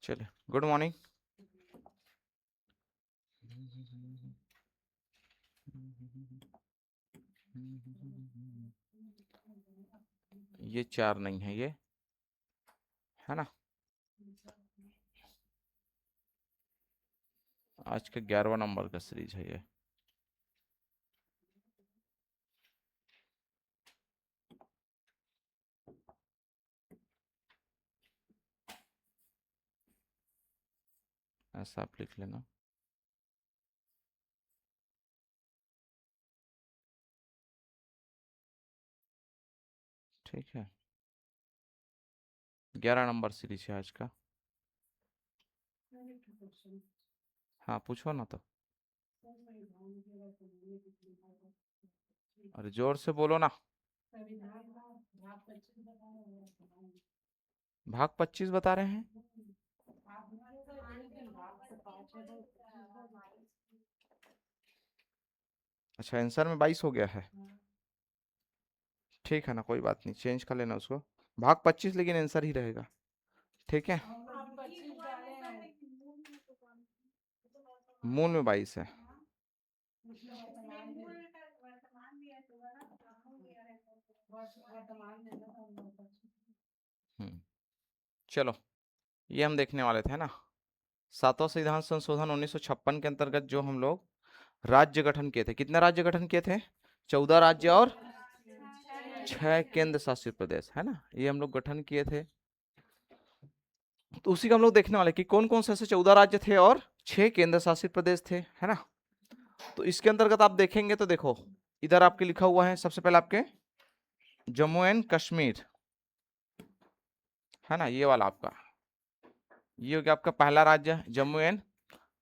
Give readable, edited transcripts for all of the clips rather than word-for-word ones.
चलिए, good morning. ये 4 नहीं है, ये है ना। आज का 11वां नंबर का सीरीज है ये। ऐसा आप लिख लेना। ठीक है, 11 नंबर सीरीज है आज का। हाँ, पूछो ना तो। अरे जोर से बोलो ना। भाग 25 बता रहे हैं। अच्छा, आंसर में 22 हो गया है। ठीक है ना, कोई बात नहीं, चेंज कर लेना उसको। भाग 25 लेकिन आंसर ही रहेगा। ठीक है, मूल में 22 है। चलो, ये हम देखने वाले थे ना। सातवां संविधान संशोधन 1956 के अंतर्गत जो हम लोग राज्य गठन किए थे, कितने राज्य गठन किए थे? 14 राज्य और 6 केंद्र शासित प्रदेश, है ना। ये हम लोग गठन किए थे। तो उसी का हम लोग देखने वाले कि कौन कौन से ऐसे 14 राज्य थे और 6 केंद्र शासित प्रदेश थे, है ना। तो इसके अंतर्गत आप देखेंगे तो देखो, इधर आपके लिखा हुआ है सबसे पहले आपके जम्मू एंड कश्मीर, है ना। ये वाला आपका, ये हो गया आपका पहला राज्य जम्मू एंड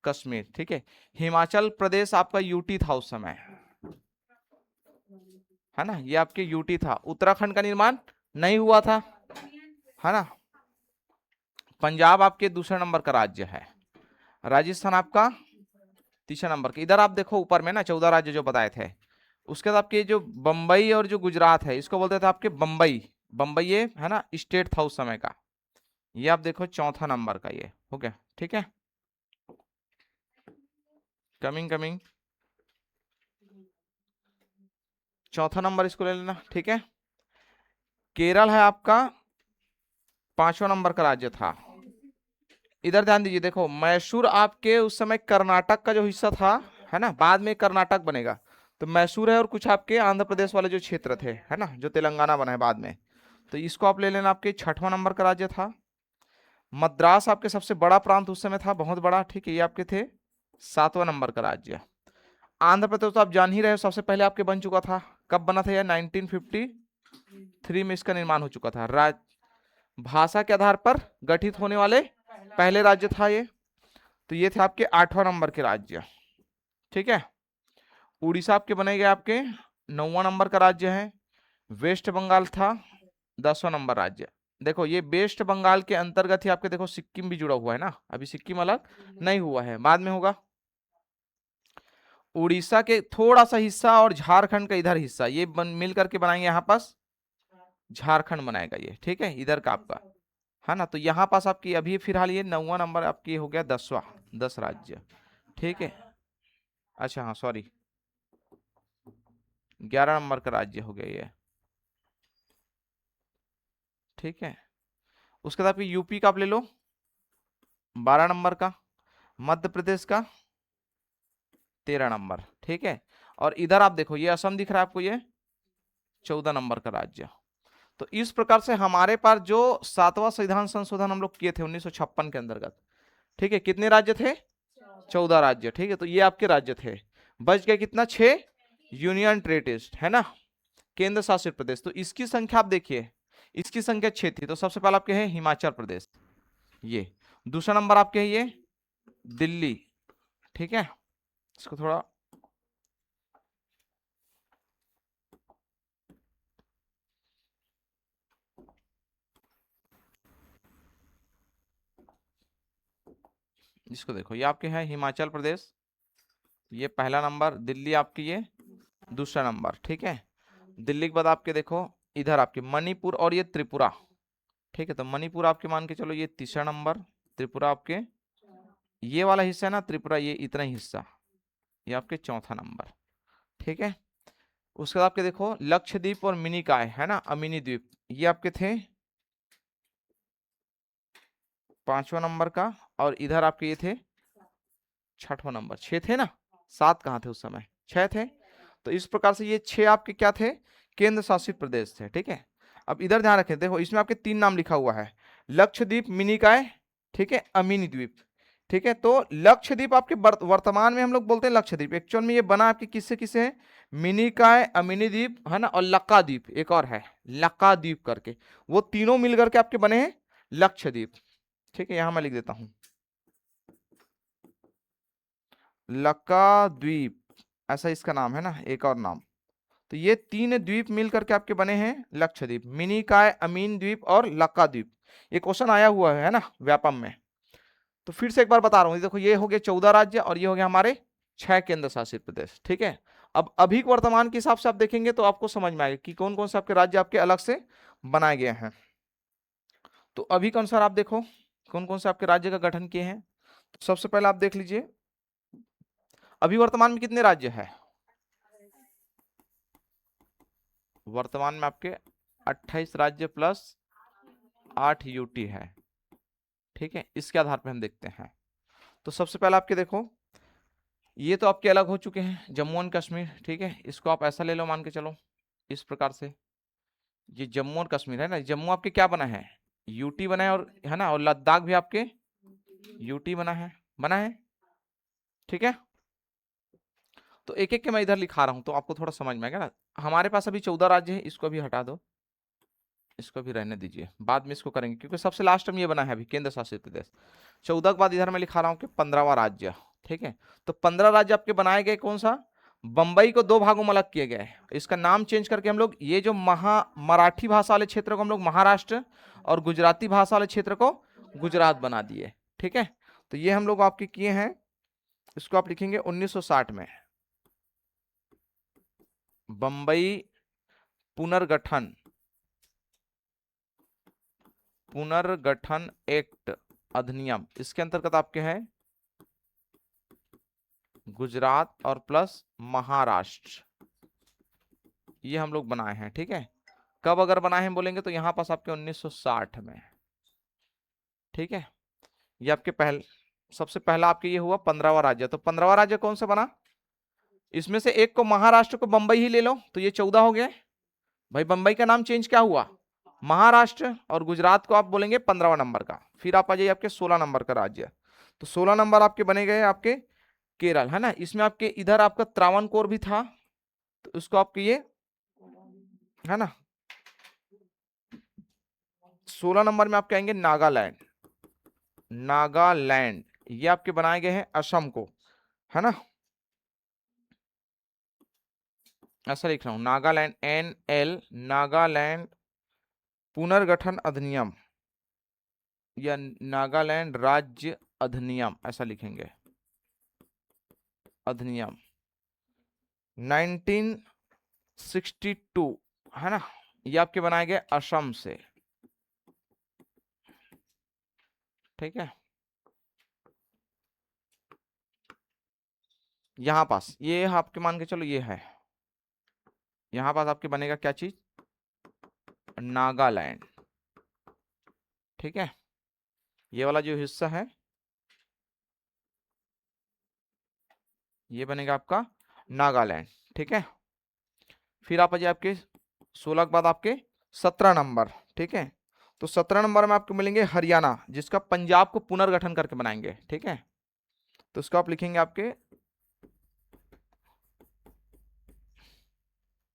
कश्मीर। ठीक है, हिमाचल प्रदेश आपका यूटी था उस समय, है ना। ये आपके यूटी था। उत्तराखंड का निर्माण नहीं हुआ था, है ना। पंजाब आपके दूसरे नंबर का राज्य है। राजस्थान आपका तीसरे नंबर का। इधर आप देखो ऊपर में ना 14 राज्य जो बताए थे, उसके बाद आपके जो बंबई और जो गुजरात है, इसको बोलते थे आपके बंबई। बंबई ये है ना स्टेट था उस समय का। ये आप देखो चौथा नंबर का ये हो गया। ठीक है, कमिंग कमिंग, चौथा नंबर इसको ले लेना। ठीक है, केरल है आपका 5वां नंबर का राज्य था। इधर ध्यान दीजिए, देखो मैसूर आपके उस समय कर्नाटक का जो हिस्सा था, है ना। बाद में कर्नाटक बनेगा तो मैसूर है, और कुछ आपके आंध्र प्रदेश वाले जो क्षेत्र थे, है ना, जो तेलंगाना बना है बाद में। तो इसको आप ले लेना, आपके 6वां नंबर का राज्य था। मद्रास आपके सबसे बड़ा प्रांत उस समय था, बहुत बड़ा। ठीक है, ये आपके थे 7वां नंबर का राज्य। आंध्र प्रदेश तो आप जान ही रहे हो, सबसे पहले आपके बन चुका था। कब बना था? यह 1953 में इसका निर्माण हो चुका था। भाषा के आधार पर गठित होने वाले पहले राज्य था ये। तो ये थे आपके 8वां नंबर के राज्य। ठीक है, उड़ीसा आपके बने गए आपके 9वां नंबर का राज्य है। वेस्ट बंगाल था 10वां नंबर राज्य। देखो ये वेस्ट बंगाल के अंतर्गत ही आपके देखो सिक्किम भी जुड़ा हुआ है ना, अभी सिक्किम अलग नहीं हुआ है, बाद में होगा। उड़ीसा के थोड़ा सा हिस्सा और झारखंड का इधर हिस्सा, ये मिल करके बनाएंगे यहाँ पास झारखंड बनाएगा ये। ठीक है, इधर का आपका, है ना। तो यहाँ पास आपकी अभी फिलहाल ये 9वां नंबर आपकी हो गया, 10वां, 10 राज्य। ठीक है, अच्छा हाँ सॉरी, 11 नंबर का राज्य हो गया ये। ठीक है, उसके बाद आपकी यूपी का आप ले लो 12 नंबर का, मध्य प्रदेश का 13 नंबर। ठीक है, और इधर आप देखो ये असम दिख रहा है आपको, ये 14 नंबर का राज्य। तो इस प्रकार से हमारे पास जो 7वां संविधान संशोधन हम लोग किए थे 1956 के अंतर्गत, ठीक है, कितने राज्य थे? 14 राज्य। ठीक है, तो ये आपके राज्य थे। बच गए कितना? 6 यूनियन टेरिटरीज, है ना, केंद्र शासित प्रदेश। तो इसकी संख्या आप देखिए, इसकी संख्या 6 थी। तो सबसे पहले आपके है हिमाचल प्रदेश, ये दूसरा नंबर आपके है ये दिल्ली। ठीक है, इसको थोड़ा इसको देखो, ये आपके है हिमाचल प्रदेश, ये पहला नंबर। दिल्ली आपकी ये दूसरा नंबर। ठीक है, दिल्ली के बाद आपके देखो इधर आपके मणिपुर और ये त्रिपुरा। ठीक है, तो मणिपुर आपके मान के चलो ये तीसरा नंबर। त्रिपुरा आपके ये वाला हिस्सा है ना, त्रिपुरा ये इतना ही हिस्सा, ये आपके चौथा नंबर। ठीक है, उसके बाद आपके देखो लक्षद्वीप और मिनिकॉय है ना, अमिनी द्वीप, ये आपके थे 5वां नंबर का, और इधर आपके ये थे 6वां नंबर। 6 थे ना, 7 कहाँ थे उस समय, 6 थे। तो इस प्रकार से ये 6 आपके क्या थे, केंद्र शासित प्रदेश थे। ठीक है, अब इधर ध्यान रखें, देखो इसमें आपके 3 नाम लिखा हुआ है, लक्षद्वीप, मिनिकॉय, ठीक है, अमीनी द्वीप। ठीक है, तो लक्षद्वीप आपके वर्तमान में हम लोग बोलते हैं लक्षद्वीप, एक्चुअल में ये बना आपके किससे किससे है, मिनिकॉय, अमीनी द्वीप है ना, और लक्का द्वीप, एक और है लक्का द्वीप करके, वो तीनों मिलकर के आपके बने हैं लक्षद्वीप। ठीक है, यहां मैं लिख देता हूं लक्का द्वीप, ऐसा इसका नाम है ना, एक और नाम। तो ये 3 द्वीप मिल करके आपके बने हैं लक्षद्वीप, मिनिकॉय, अमीन द्वीप और लक्का द्वीप। ये क्वेश्चन आया हुआ है ना व्यापम में। तो फिर से एक बार बता रहा हूं, देखो ये हो गए 14 राज्य और ये हो गया हमारे 6 केंद्र शासित प्रदेश। ठीक है, अब अभी वर्तमान के हिसाब से आप देखेंगे तो आपको समझ में आएगा कि कौन कौन से आपके राज्य आपके अलग से बनाए गए हैं। तो अभी के अनुसार आप देखो कौन कौन से आपके राज्य का गठन किए हैं। तो सबसे पहले आप देख लीजिए अभी वर्तमान में कितने राज्य है, वर्तमान में आपके 28 राज्य प्लस 8 यूटी है। ठीक है, इसके आधार पर हम देखते हैं। तो सबसे पहले आपके देखो ये तो आपके अलग हो चुके हैं, जम्मू एंड कश्मीर। ठीक है, इसको आप ऐसा ले लो, मान के चलो इस प्रकार से, ये जम्मू और कश्मीर है ना, जम्मू आपके क्या बना है, यूटी बना है, और है ना, और लद्दाख भी आपके यूटी बना है, बना है। ठीक है, तो एक एक के मैं इधर लिखा रहा हूं तो आपको थोड़ा समझ में आएगा ना। हमारे पास अभी 14 राज्य है, इसको भी हटा दो, इसको भी रहने दीजिए, बाद में इसको करेंगे क्योंकि सबसे लास्ट में ये बना है अभी केंद्र शासित प्रदेश। 14 के बाद इधर मैं लिखा रहा हूँ कि 15वां राज्य। ठीक है, तो 15 राज्य आपके बनाए गए, कौन सा, बंबई को 2 भागों में अलग किए गए, इसका नाम चेंज करके हम लोग ये जो मराठी भाषा वाले क्षेत्र को हम लोग महाराष्ट्र और गुजराती भाषा वाले क्षेत्र को गुजरात बना दिए। ठीक है, तो ये हम लोग आपके किए हैं, इसको आप लिखेंगे 1960 में बंबई पुनर्गठन पुनर्गठन एक्ट अधिनियम, इसके अंतर्गत आपके हैं गुजरात और प्लस महाराष्ट्र, ये हम लोग बनाए हैं। ठीक है, कब अगर बनाए हैं बोलेंगे तो यहां पास आपके 1960 में। ठीक है, ये आपके सबसे पहला आपके ये हुआ 15वां राज्य। तो 15वां राज्य कौन सा बना, इसमें से एक को महाराष्ट्र को बंबई ही ले लो तो ये 14 हो गए भाई, बंबई का नाम चेंज क्या हुआ महाराष्ट्र, और गुजरात को आप बोलेंगे 15वां नंबर का। फिर आप आ जाइए आपके 16 नंबर का राज्य, तो 16 नंबर आपके बने गए आपके केरल, है ना, इसमें आपके इधर आपका त्रावणकोर भी था, तो उसको आपके ये है ना, 16 नंबर में आपके आएंगे नागालैंड, नागालैंड ये आपके बनाए गए हैं असम को, है ना, ऐसा लिख रहा हूं नागालैंड, NL, नागालैंड पुनर्गठन अधिनियम या नागालैंड राज्य अधिनियम, ऐसा लिखेंगे अधिनियम 1962, है ना, ये आपके बनाए गए असम से। ठीक है, यहां पास ये आपके मान के चलो ये है, यहां पास आपके बनेगा क्या चीज, नागालैंड। ठीक है, ये वाला जो हिस्सा है ये बनेगा आपका नागालैंड। ठीक है, फिर आप आ जाइए आपके 16 के बाद आपके 17 नंबर। ठीक है, तो 17 नंबर में आपको मिलेंगे हरियाणा, जिसका पंजाब को पुनर्गठन करके बनाएंगे। ठीक है, तो इसको आप लिखेंगे आपके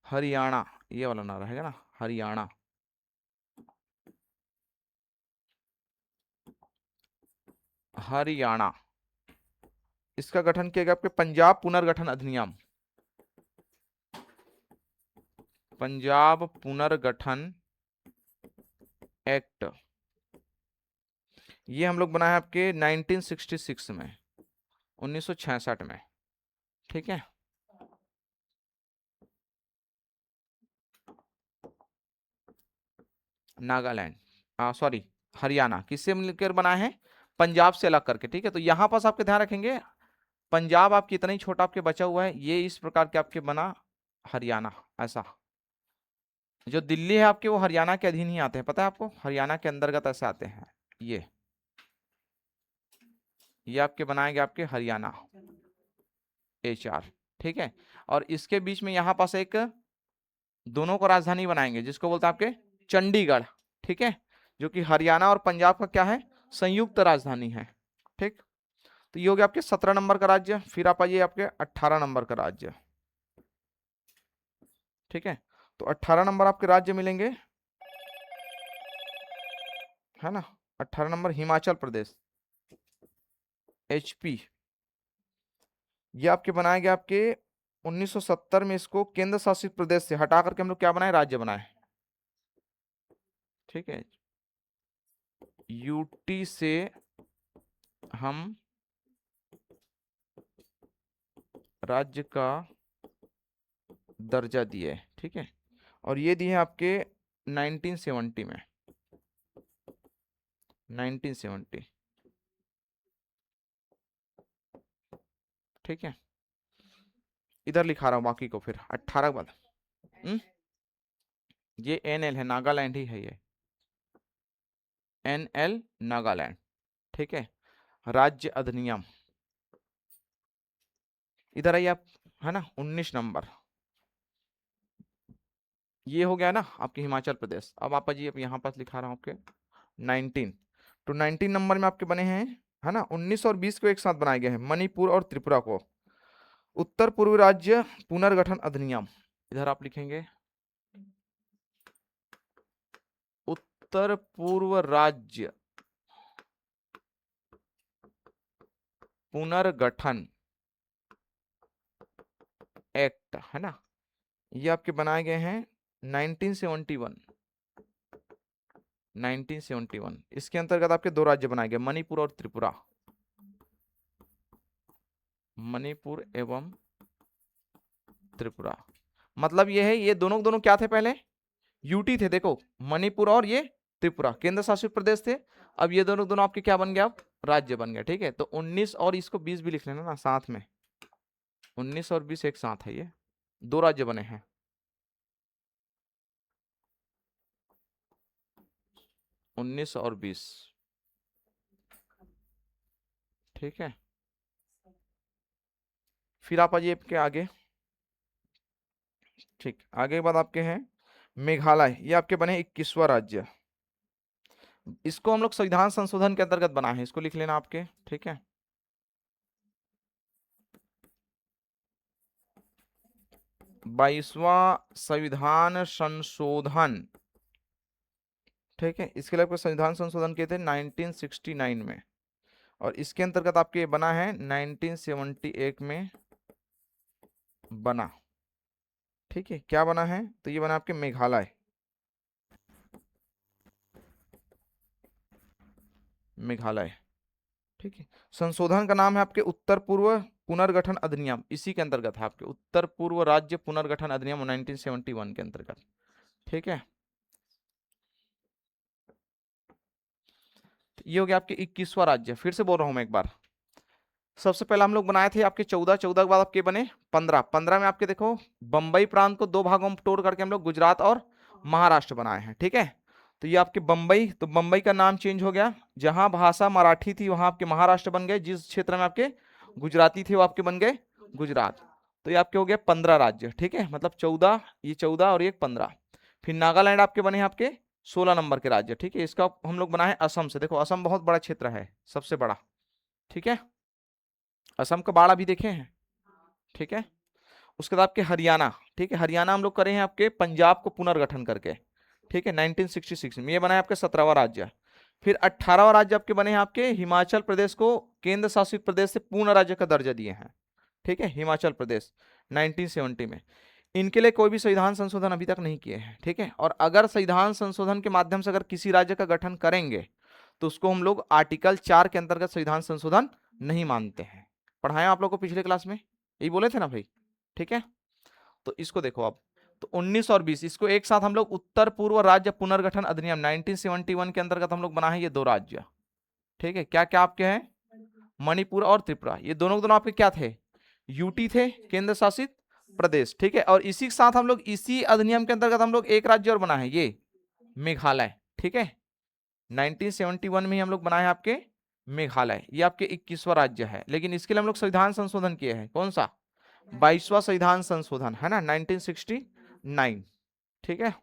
हरियाणा, ये वाला ना रहेगा ना, हरियाणा, हरियाणा, इसका गठन किया गया आपके पंजाब पुनर्गठन अधिनियम, पंजाब पुनर्गठन एक्ट, ये हम लोग बनाए हैं आपके 1966 में, 1966 में। ठीक है, नागालैंड सॉरी हरियाणा किससे मिलकर बनाए हैं, पंजाब से अलग करके, ठीक है। तो यहां पास आपके ध्यान रखेंगे, पंजाब आपकी इतना ही छोटा आपके बचा हुआ है, ये इस प्रकार के आपके बना हरियाणा, ऐसा। जो दिल्ली है आपके वो हरियाणा के अधीन ही आते हैं, पता है आपको, हरियाणा के अंतर्गत ऐसे आते हैं। ये आपके बनाएंगे आपके हरियाणा HR, ठीक है। और इसके बीच में यहाँ पास एक दोनों को राजधानी बनाएंगे जिसको बोलते हैं आपके चंडीगढ़, ठीक है, जो कि हरियाणा और पंजाब का क्या है, संयुक्त राजधानी है, ठीक। तो ये हो गया आपके 17 नंबर का राज्य। फिर आप आइए आपके 18 नंबर का राज्य, ठीक है। तो 18 नंबर आपके राज्य मिलेंगे, है ना। 18 नंबर हिमाचल प्रदेश, HP। ये आपके बनाए गए आपके 1970 में, इसको केंद्र शासित प्रदेश से हटा करके हम लोग क्या बनाए, राज्य बनाए, ठीक है। UT से हम राज्य का दर्जा दिए, ठीक है। और ये दिए आपके 1970 में, 1970, ठीक है। इधर लिखा रहा हूं बाकी को फिर 18 के बाद। ये NL है, नागालैंड ही है ये, NL नागालैंड, ठीक है। राज्य अधिनियम, इधर आइए आप, है ना। 19 नंबर ये हो गया ना आपके हिमाचल प्रदेश। अब आप जी अब यहाँ पास लिखा रहा हूँ आपके 19, तो 19 नंबर में आपके बने हैं, है ना। 19 और 20 को एक साथ बनाए गए हैं, मणिपुर और त्रिपुरा को उत्तर पूर्व राज्य पुनर्गठन अधिनियम। इधर आप लिखेंगे उत्तर पूर्व राज्य पुनर्गठन एक्ट, है ना। ये आपके बनाए गए हैं 1971, 1971। इसके अंतर्गत आपके दो राज्य बनाए गए, मणिपुर और त्रिपुरा, मणिपुर एवं त्रिपुरा। मतलब ये है, ये दोनों दोनों क्या थे, पहले UT थे, देखो मणिपुर और ये त्रिपुरा केंद्र शासित प्रदेश थे। अब ये दोनों दोनों आपके क्या बन गया, अब राज्य बन गया, ठीक है। तो 19 और इसको 20 भी लिख लेना ना साथ में, 19 और 20 एक साथ है, ये दो राज्य बने हैं, 19 और 20, ठीक है। फिर आप आइए आपके आगे, ठीक। आगे के बाद आपके हैं मेघालय, ये आपके बने 21वां राज्य। इसको हम लोग संविधान संशोधन के अंतर्गत बनाए हैं, इसको लिख लेना आपके, ठीक है। 22वां संविधान संशोधन, ठीक है। इसके लिए आपको संविधान संशोधन किए थे 1969 में, और इसके अंतर्गत आपके बना है 1971 में बना, ठीक है। क्या बना है, तो ये बना आपके मेघालय, मेघालय, ठीक है। संशोधन का नाम है आपके उत्तर पूर्व पुनर्गठन अधिनियम, इसी के अंतर्गत है आपके उत्तर पूर्व राज्य पुनर्गठन अधिनियम 1971 के अंतर्गत, ठीक है। ये हो गया आपके 21वां राज्य। फिर से बोल रहा हूं मैं एक बार, सबसे पहले हम लोग बनाए थे आपके 14, 14 के बाद आपके बने 15, 15 में आपके देखो बंबई प्रांत को दो भागों में तोड़ करके हम लोग गुजरात और महाराष्ट्र बनाए हैं, ठीक है। तो ये आपके बंबई, तो बंबई का नाम चेंज हो गया, जहां भाषा मराठी थी वहां आपके महाराष्ट्र बन गए, जिस क्षेत्र में आपके गुजराती थे वो आपके बन गए गुजरात। तो ये आपके हो गए 15 राज्य, ठीक है। मतलब 14, ये 14 और ये 15। फिर नागालैंड आपके बने हैं आपके 16 नंबर के राज्य, ठीक है। इसका हम लोग बनाए असम से, देखो असम बहुत बड़ा क्षेत्र है, सबसे बड़ा, ठीक है। असम का बाढ़ भी देखे हैं, ठीक है। उसके बाद आपके हरियाणा, ठीक है। हरियाणा हम लोग करे हैं आपके पंजाब को पुनर्गठन करके, ठीक है, 1966 में। ये बना है आपके 17वां राज्य। फिर 18वां राज्य आपके बने हैं आपके हिमाचल प्रदेश को केंद्र शासित प्रदेश से पूर्ण राज्य का दर्जा दिए हैं, ठीक है, हिमाचल प्रदेश 1970 में। इनके लिए कोई भी संविधान संशोधन अभी तक नहीं किए हैं, ठीक है। और अगर संविधान संशोधन के माध्यम से अगर किसी राज्य का गठन करेंगे तो उसको हम लोग आर्टिकल 4 के अंतर्गत संविधान संशोधन नहीं मानते हैं। पढ़ाया आप लोग को पिछले क्लास में, यही बोले थे ना भाई, ठीक है। तो इसको देखो आप, तो 19 और 20 इसको एक साथ हम लोग उत्तर पूर्व राज्य पुनर्गठन अधिनियम 1971 के अंतर्गत हम लोग बना है ये दो राज्य, ठीक है, क्या क्या आपके हैं, मणिपुर और त्रिपुरा, ये दोनों के दोनों आपके क्या थे, यूटी थे, केंद्र शासित प्रदेश। ठीक है, और इसी के साथ हम लोग इसी अधिनियम के अंतर्गत हम लोग एक राज्य और बना है, ये मेघालय। ठीक है, 1971 में ही हम लोग बनाए हैं आपके मेघालय, ये आपके 21वां राज्य है। लेकिन इसके लिए हम लोग संविधान संशोधन किए हैं, कौन सा, 22वां संविधान संशोधन है ना, 1969। ठीक है,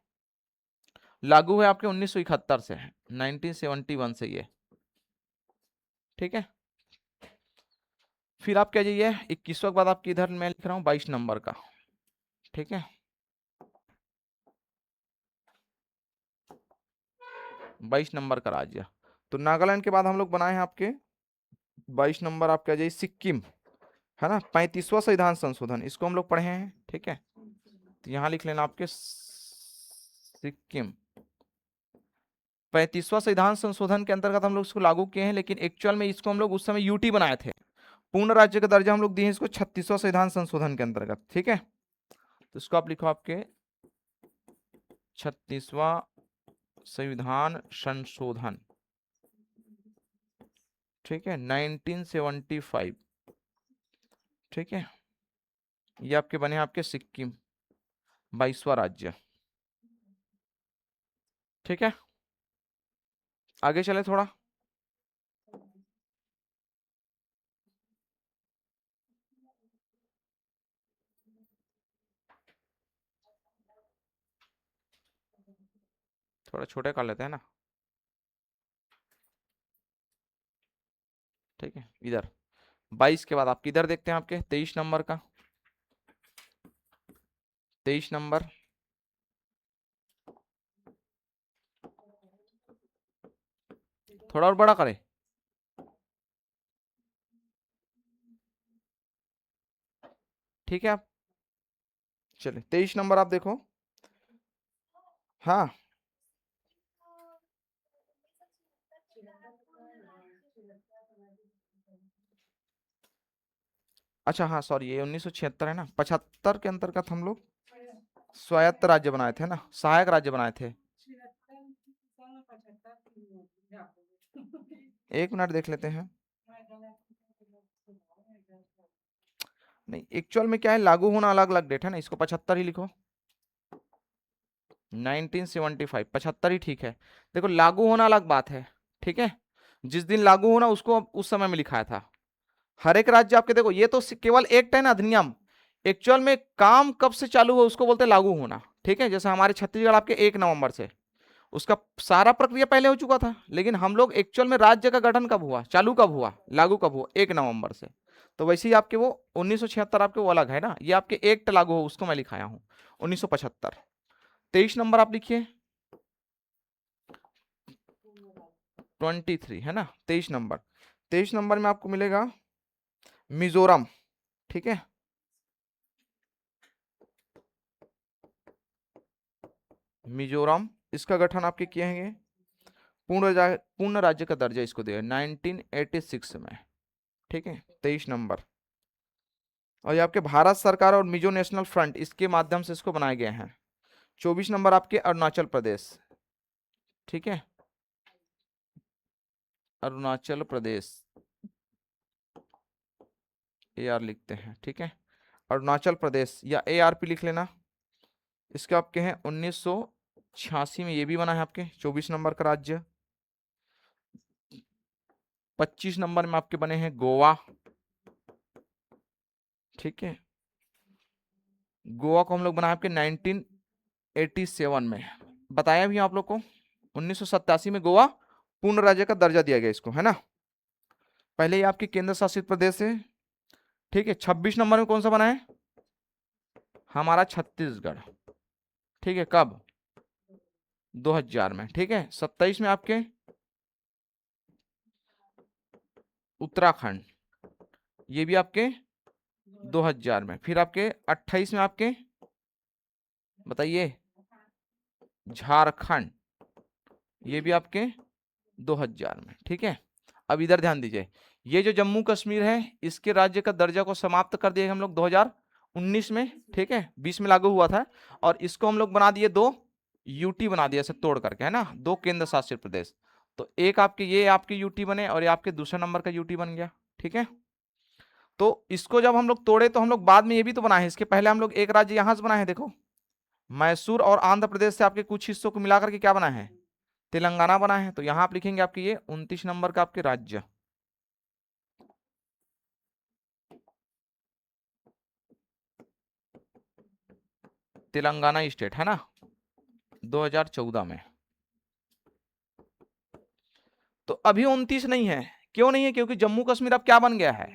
लागू है आपके 1971 से, 1971 से ये। ठीक है, फिर आप क्या जाइए 21वां के बाद आपकी इधर मैं लिख रहा हूं 22 नंबर का। ठीक है, 22 नंबर का राज्य, तो नागालैंड के बाद हम लोग बनाए हैं आपके 22 नंबर, आप क्या जाइए सिक्किम, है ना, 35वां संविधान संशोधन, इसको हम लोग पढ़े हैं। ठीक है, तो यहां लिख लेना आपके सिक्किम, 35वां संविधान संशोधन के अंतर्गत हम लोग इसको लागू किए हैं, लेकिन एक्चुअल में इसको हम लोग उस समय यूटी बनाए थे, पूर्ण राज्य का दर्जा हम लोग दिए हैं इसको 36वां संविधान संशोधन के अंतर्गत। ठीक है, तो इसको आप लिखो आपके 36वां संविधान संशोधन। ठीक है, 1975। ठीक है, ये आपके बने आपके सिक्किम 22वां राज्य। ठीक है, आगे चले थोड़ा, थोड़ा छोटे कर लेते हैं ना। ठीक है, इधर 22 के बाद आप किधर देखते हैं आपके 23 नंबर का, 23 नंबर, थोड़ा और बड़ा करें, ठीक है आप, चले 23 नंबर आप देखो। हाँ, अच्छा हाँ सॉरी, ये 1976 है ना, 75 के अंतर्गत हम लोग स्वायत्त राज्य बनाए थे ना, सहायक राज्य बनाए थे। एक मिनट देख लेते हैं, नहीं एक्चुअल में क्या है, लागू होना अलग अलग डेट है ना, इसको 75 ही लिखो, 1975, 75 ही ठीक है। देखो लागू होना अलग बात है, ठीक है, जिस दिन लागू होना उसको उस समय में लिखाया था। हर एक राज्य आपके, देखो ये तो केवल एक्ट है ना, अधिनियम, एक्चुअल में काम कब से चालू हो उसको बोलते हैं लागू होना। ठीक है, जैसे हमारे छत्तीसगढ़ आपके 1 नवंबर से, उसका सारा प्रक्रिया पहले हो चुका था, लेकिन हम लोग एक्चुअल में राज्य का गठन कब हुआ, चालू कब हुआ, लागू कब हुआ, 1 नवंबर से। तो वैसे ही आपके वो 1976 आपके वो अलग है ना, ये आपके एक्ट लागू हो उसको मैं लिखाया हूँ 1975। 23 नंबर आप लिखिए, 23 है ना, 23 नंबर, 23 नंबर में आपको मिलेगा मिजोरम। ठीक है, मिजोरम, इसका गठन आपके किए हैं, पूर्ण राज्य का दर्जा इसको दिया 1986 में। ठीक है, 23 नंबर, और ये आपके भारत सरकार और मिजो नेशनल फ्रंट इसके माध्यम से इसको बनाए गए हैं। 24 नंबर आपके अरुणाचल प्रदेश। ठीक है, अरुणाचल प्रदेश, AR लिखते हैं। ठीक है, अरुणाचल प्रदेश या ARP लिख लेना। इसके आपके हैं 1986 में ये भी बना है आपके 24 नंबर का राज्य। 25 नंबर में आपके बने हैं गोवा। ठीक है, गोवा को हम लोग बनाए आपके 1987 में, बताया भी आप लोग को 1987 में गोवा पूर्ण राज्य का दर्जा दिया गया इसको, है ना, पहले ही आपके केंद्र शासित प्रदेश है। ठीक है, 26 नंबर में कौन सा बना है, हमारा छत्तीसगढ़। ठीक है, कब, 2000 में। ठीक है, 27 में आपके उत्तराखंड, ये भी आपके 2000 में। फिर आपके 28 में आपके बताइए झारखंड, ये भी आपके 2000 में। ठीक है, अब इधर ध्यान दीजिए, ये जो जम्मू कश्मीर है इसके राज्य का दर्जा को समाप्त कर दिए हम लोग 2019 में। ठीक है, 20 में लागू हुआ था, और इसको हम लोग बना दिए 2 यूटी बना दिया, ऐसे तोड़ करके, है ना, 2 केंद्र शासित प्रदेश। तो एक आपके ये आपके यूटी बने और ये आपके दूसरे नंबर का यूटी बन गया। ठीक है, तो इसको जब हम लोग तोड़े तो हम लोग बाद में ये भी तो बनाए हैं, इसके पहले हम लोग एक राज्य यहां से बनाए हैं, देखो मैसूर और आंध्र प्रदेश से आपके कुछ हिस्सों को मिलाकर के क्या बनाए हैं, तेलंगाना बनाए हैं। तो यहां आप लिखेंगे आपके ये 29 नंबर का आपके राज्य तेलंगाना स्टेट है ना, 2014 में। तो अभी 29 नहीं है, क्यों नहीं है, क्योंकि जम्मू कश्मीर अब क्या बन गया है,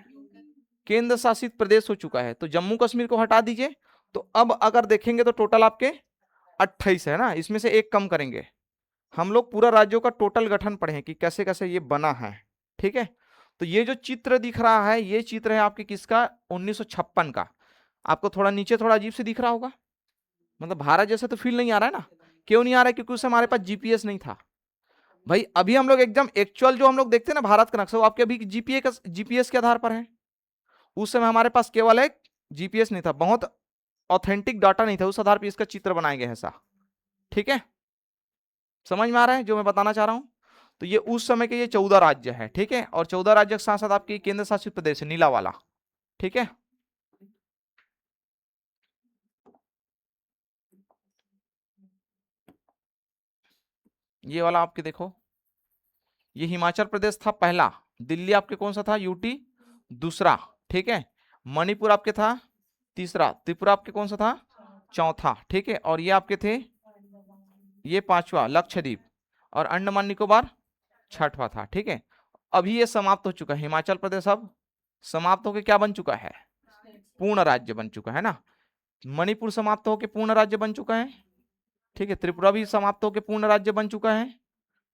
केंद्र शासित प्रदेश हो चुका है। तो जम्मू कश्मीर को हटा दीजिए, तो अब अगर देखेंगे तो टोटल आपके 28 है ना, इसमें से एक कम करेंगे। हम लोग पूरा राज्यों का टोटल गठन पढ़े कि कैसे कैसे ये बना है। ठीक है, तो ये जो चित्र दिख रहा है ये चित्र है आपके किसका, 1956 का। आपको थोड़ा नीचे थोड़ा अजीब से दिख रहा होगा, मतलब भारत जैसा तो फील नहीं आ रहा है ना। क्यों नहीं आ रहा है, क्योंकि उस समय हमारे पास जीपीएस नहीं था भाई। अभी हम लोग एकदम एक्चुअल जो हम लोग देखते हैं ना भारत का नक्शा, वो आपके अभी जीपीएस के आधार पर है। उस समय हमारे पास केवल एक जीपीएस नहीं था, बहुत ऑथेंटिक डाटा नहीं था, उस आधार पर इसका चित्र बनाया गया है ऐसा। ठीक है, समझ में आ रहा है जो मैं बताना चाह रहा हूं। तो ये उस समय के ये 14 राज्य है। ठीक है, और 14 राज्य के साथ साथ आपके केंद्र शासित प्रदेश है नीला वाला। ठीक है, ये वाला आपके देखो, ये हिमाचल प्रदेश था पहला, दिल्ली आपके कौन सा था, यूटी दूसरा। ठीक है, मणिपुर आपके था तीसरा, त्रिपुरा आपके कौन सा था, चौथा। ठीक है, और ये आपके थे ये पांचवा लक्षद्वीप, और अंडमान निकोबार छठवा था। ठीक है, अभी ये समाप्त हो चुका है, हिमाचल प्रदेश अब समाप्त होकर क्या बन चुका है, पूर्ण राज्य बन चुका है ना। मणिपुर समाप्त होकर पूर्ण राज्य बन चुका है। ठीक है, त्रिपुरा भी समाप्त होकर पूर्ण राज्य बन चुका है।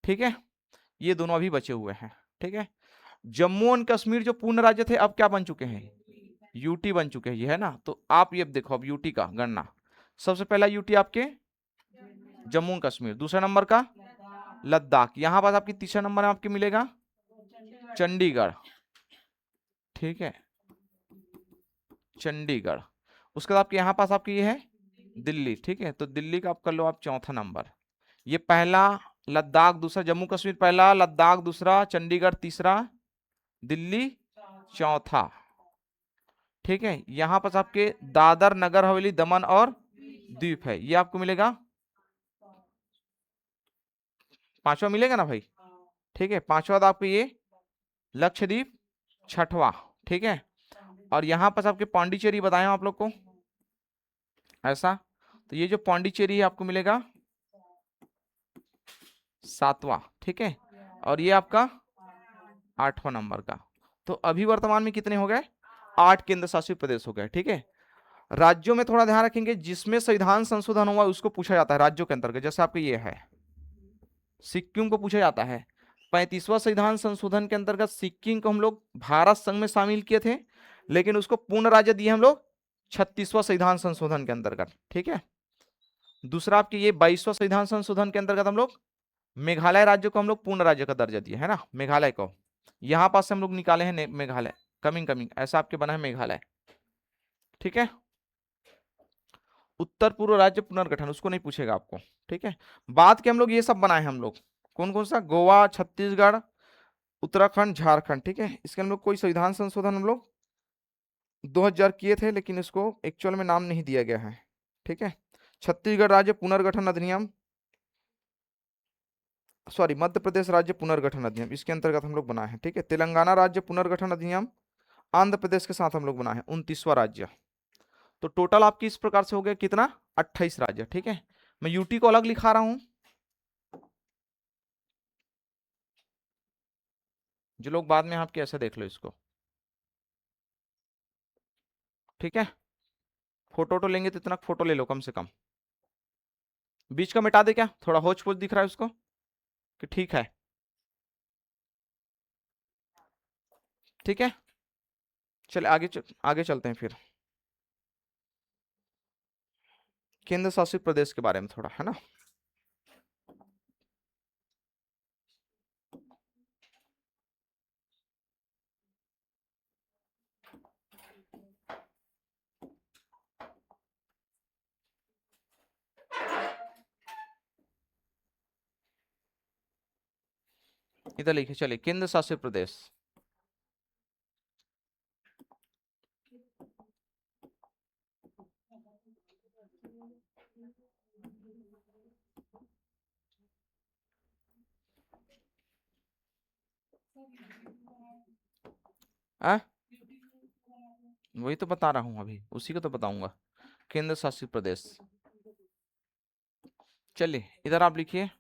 ठीक है, ये दोनों अभी बचे हुए हैं। ठीक है, जम्मू एंड कश्मीर जो पूर्ण राज्य थे अब क्या बन चुके हैं, यूटी बन चुके हैं, ये है ना। तो आप ये देखो अब यूटी का गणना, सबसे पहला यूटी आपके जम्मू एंड कश्मीर, दूसरा नंबर का लद्दाख, यहां पास आपकी तीसरा नंबर में आपके मिलेगा चंडीगढ़। ठीक है, चंडीगढ़। उसके बाद आपके यहाँ पास आपकी ये है दिल्ली। ठीक है, तो दिल्ली का आप कर लो आप चौथा नंबर। ये पहला, लद्दाख दूसरा, जम्मू कश्मीर पहला, लद्दाख दूसरा, चंडीगढ़ तीसरा, दिल्ली चौथा। ठीक है, यहां पास आपके दादर नगर हवेली दमन और द्वीप है, ये आपको मिलेगा पांचवा मिलेगा ना भाई। ठीक है, पांचवा तो आपको ये लक्षद्वीप छठवा। ठीक है, और यहां पास आपके पांडिचेरी बताया आप लोग को ऐसा, तो ये जो पांडिचेरी है आपको मिलेगा सातवां। ठीक है, और ये आपका आठवां नंबर का। तो अभी वर्तमान में कितने हो गए, 8 केंद्र शासित प्रदेश हो गए। ठीक है, राज्यों में थोड़ा ध्यान रखेंगे, जिसमें संविधान संशोधन हुआ उसको पूछा जाता है राज्यों के अंतर्गत। जैसे आपके ये है सिक्किम को पूछा जाता है, 35वां संविधान संशोधन के अंतर्गत सिक्किम को हम लोग भारत संघ में शामिल किए थे, लेकिन उसको पूर्ण राज्य दिए हम लोग 36वां संविधान संशोधन के अंतर्गत। ठीक है, दूसरा आपके ये 22वां संविधान संशोधन के अंतर्गत हम लोग मेघालय राज्य को हम लोग पूर्ण राज्य का दर्जा दिया है ना, मेघालय को यहां पास से हम लोग निकाले हैं मेघालय, कमिंग कमिंग ऐसा आपके बना है मेघालय। ठीक है, उत्तर पूर्व राज्य पुनर्गठन उसको नहीं पूछेगा आपको। ठीक है, बाद के हम लोग ये सब बनाए हैं हम लोग, कौन कौन सा, गोवा छत्तीसगढ़ उत्तराखंड झारखंड। ठीक है, इसके हम लोग कोई संविधान संशोधन हम लोग 2000 किए थे, लेकिन इसको एक्चुअल में नाम नहीं दिया गया है। ठीक है, छत्तीसगढ़ राज्य पुनर्गठन अधिनियम, सॉरी मध्य प्रदेश राज्य पुनर्गठन अधिनियम, इसके अंतर्गत हम लोग बनाए हैं। ठीक है, तेलंगाना राज्य पुनर्गठन अधिनियम आंध्र प्रदेश के साथ हम लोग बनाए हैं, 29वां राज्य। तो टोटल आपकी इस प्रकार से हो गया कितना, 28 राज्य। ठीक है, मैं यूटी को अलग लिखा रहा हूं, जो लोग बाद में आपके ऐसे देख लो इसको। ठीक है, फोटो तो लेंगे तो इतना फोटो ले लो कम से कम, बीच का मिटा दे क्या, थोड़ा होच पोच दिख रहा है उसको कि ठीक है। ठीक है, चले आगे चलते हैं फिर केंद्र शासित प्रदेश के बारे में थोड़ा, है ना। इधर लिखिए, चलिए केंद्र शासित प्रदेश। आ? वही तो बता रहा हूं अभी, उसी को तो बताऊंगा, केंद्र शासित प्रदेश। चलिए इधर आप लिखिए